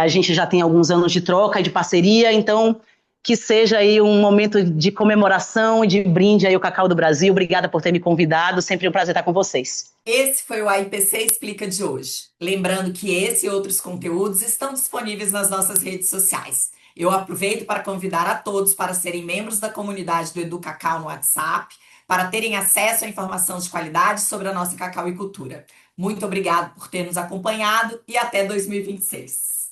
a gente já tem alguns anos de troca e de parceria, então que seja aí um momento de comemoração e de brinde aí ao Cacau do Brasil. Obrigada por ter me convidado. Sempre um prazer estar com vocês. Esse foi o AIPC Explica de hoje. Lembrando que esse e outros conteúdos estão disponíveis nas nossas redes sociais. Eu aproveito para convidar a todos para serem membros da comunidade do EduCacau no WhatsApp, para terem acesso à informação de qualidade sobre a nossa cacauicultura. Muito obrigado por ter nos acompanhado e até 2026.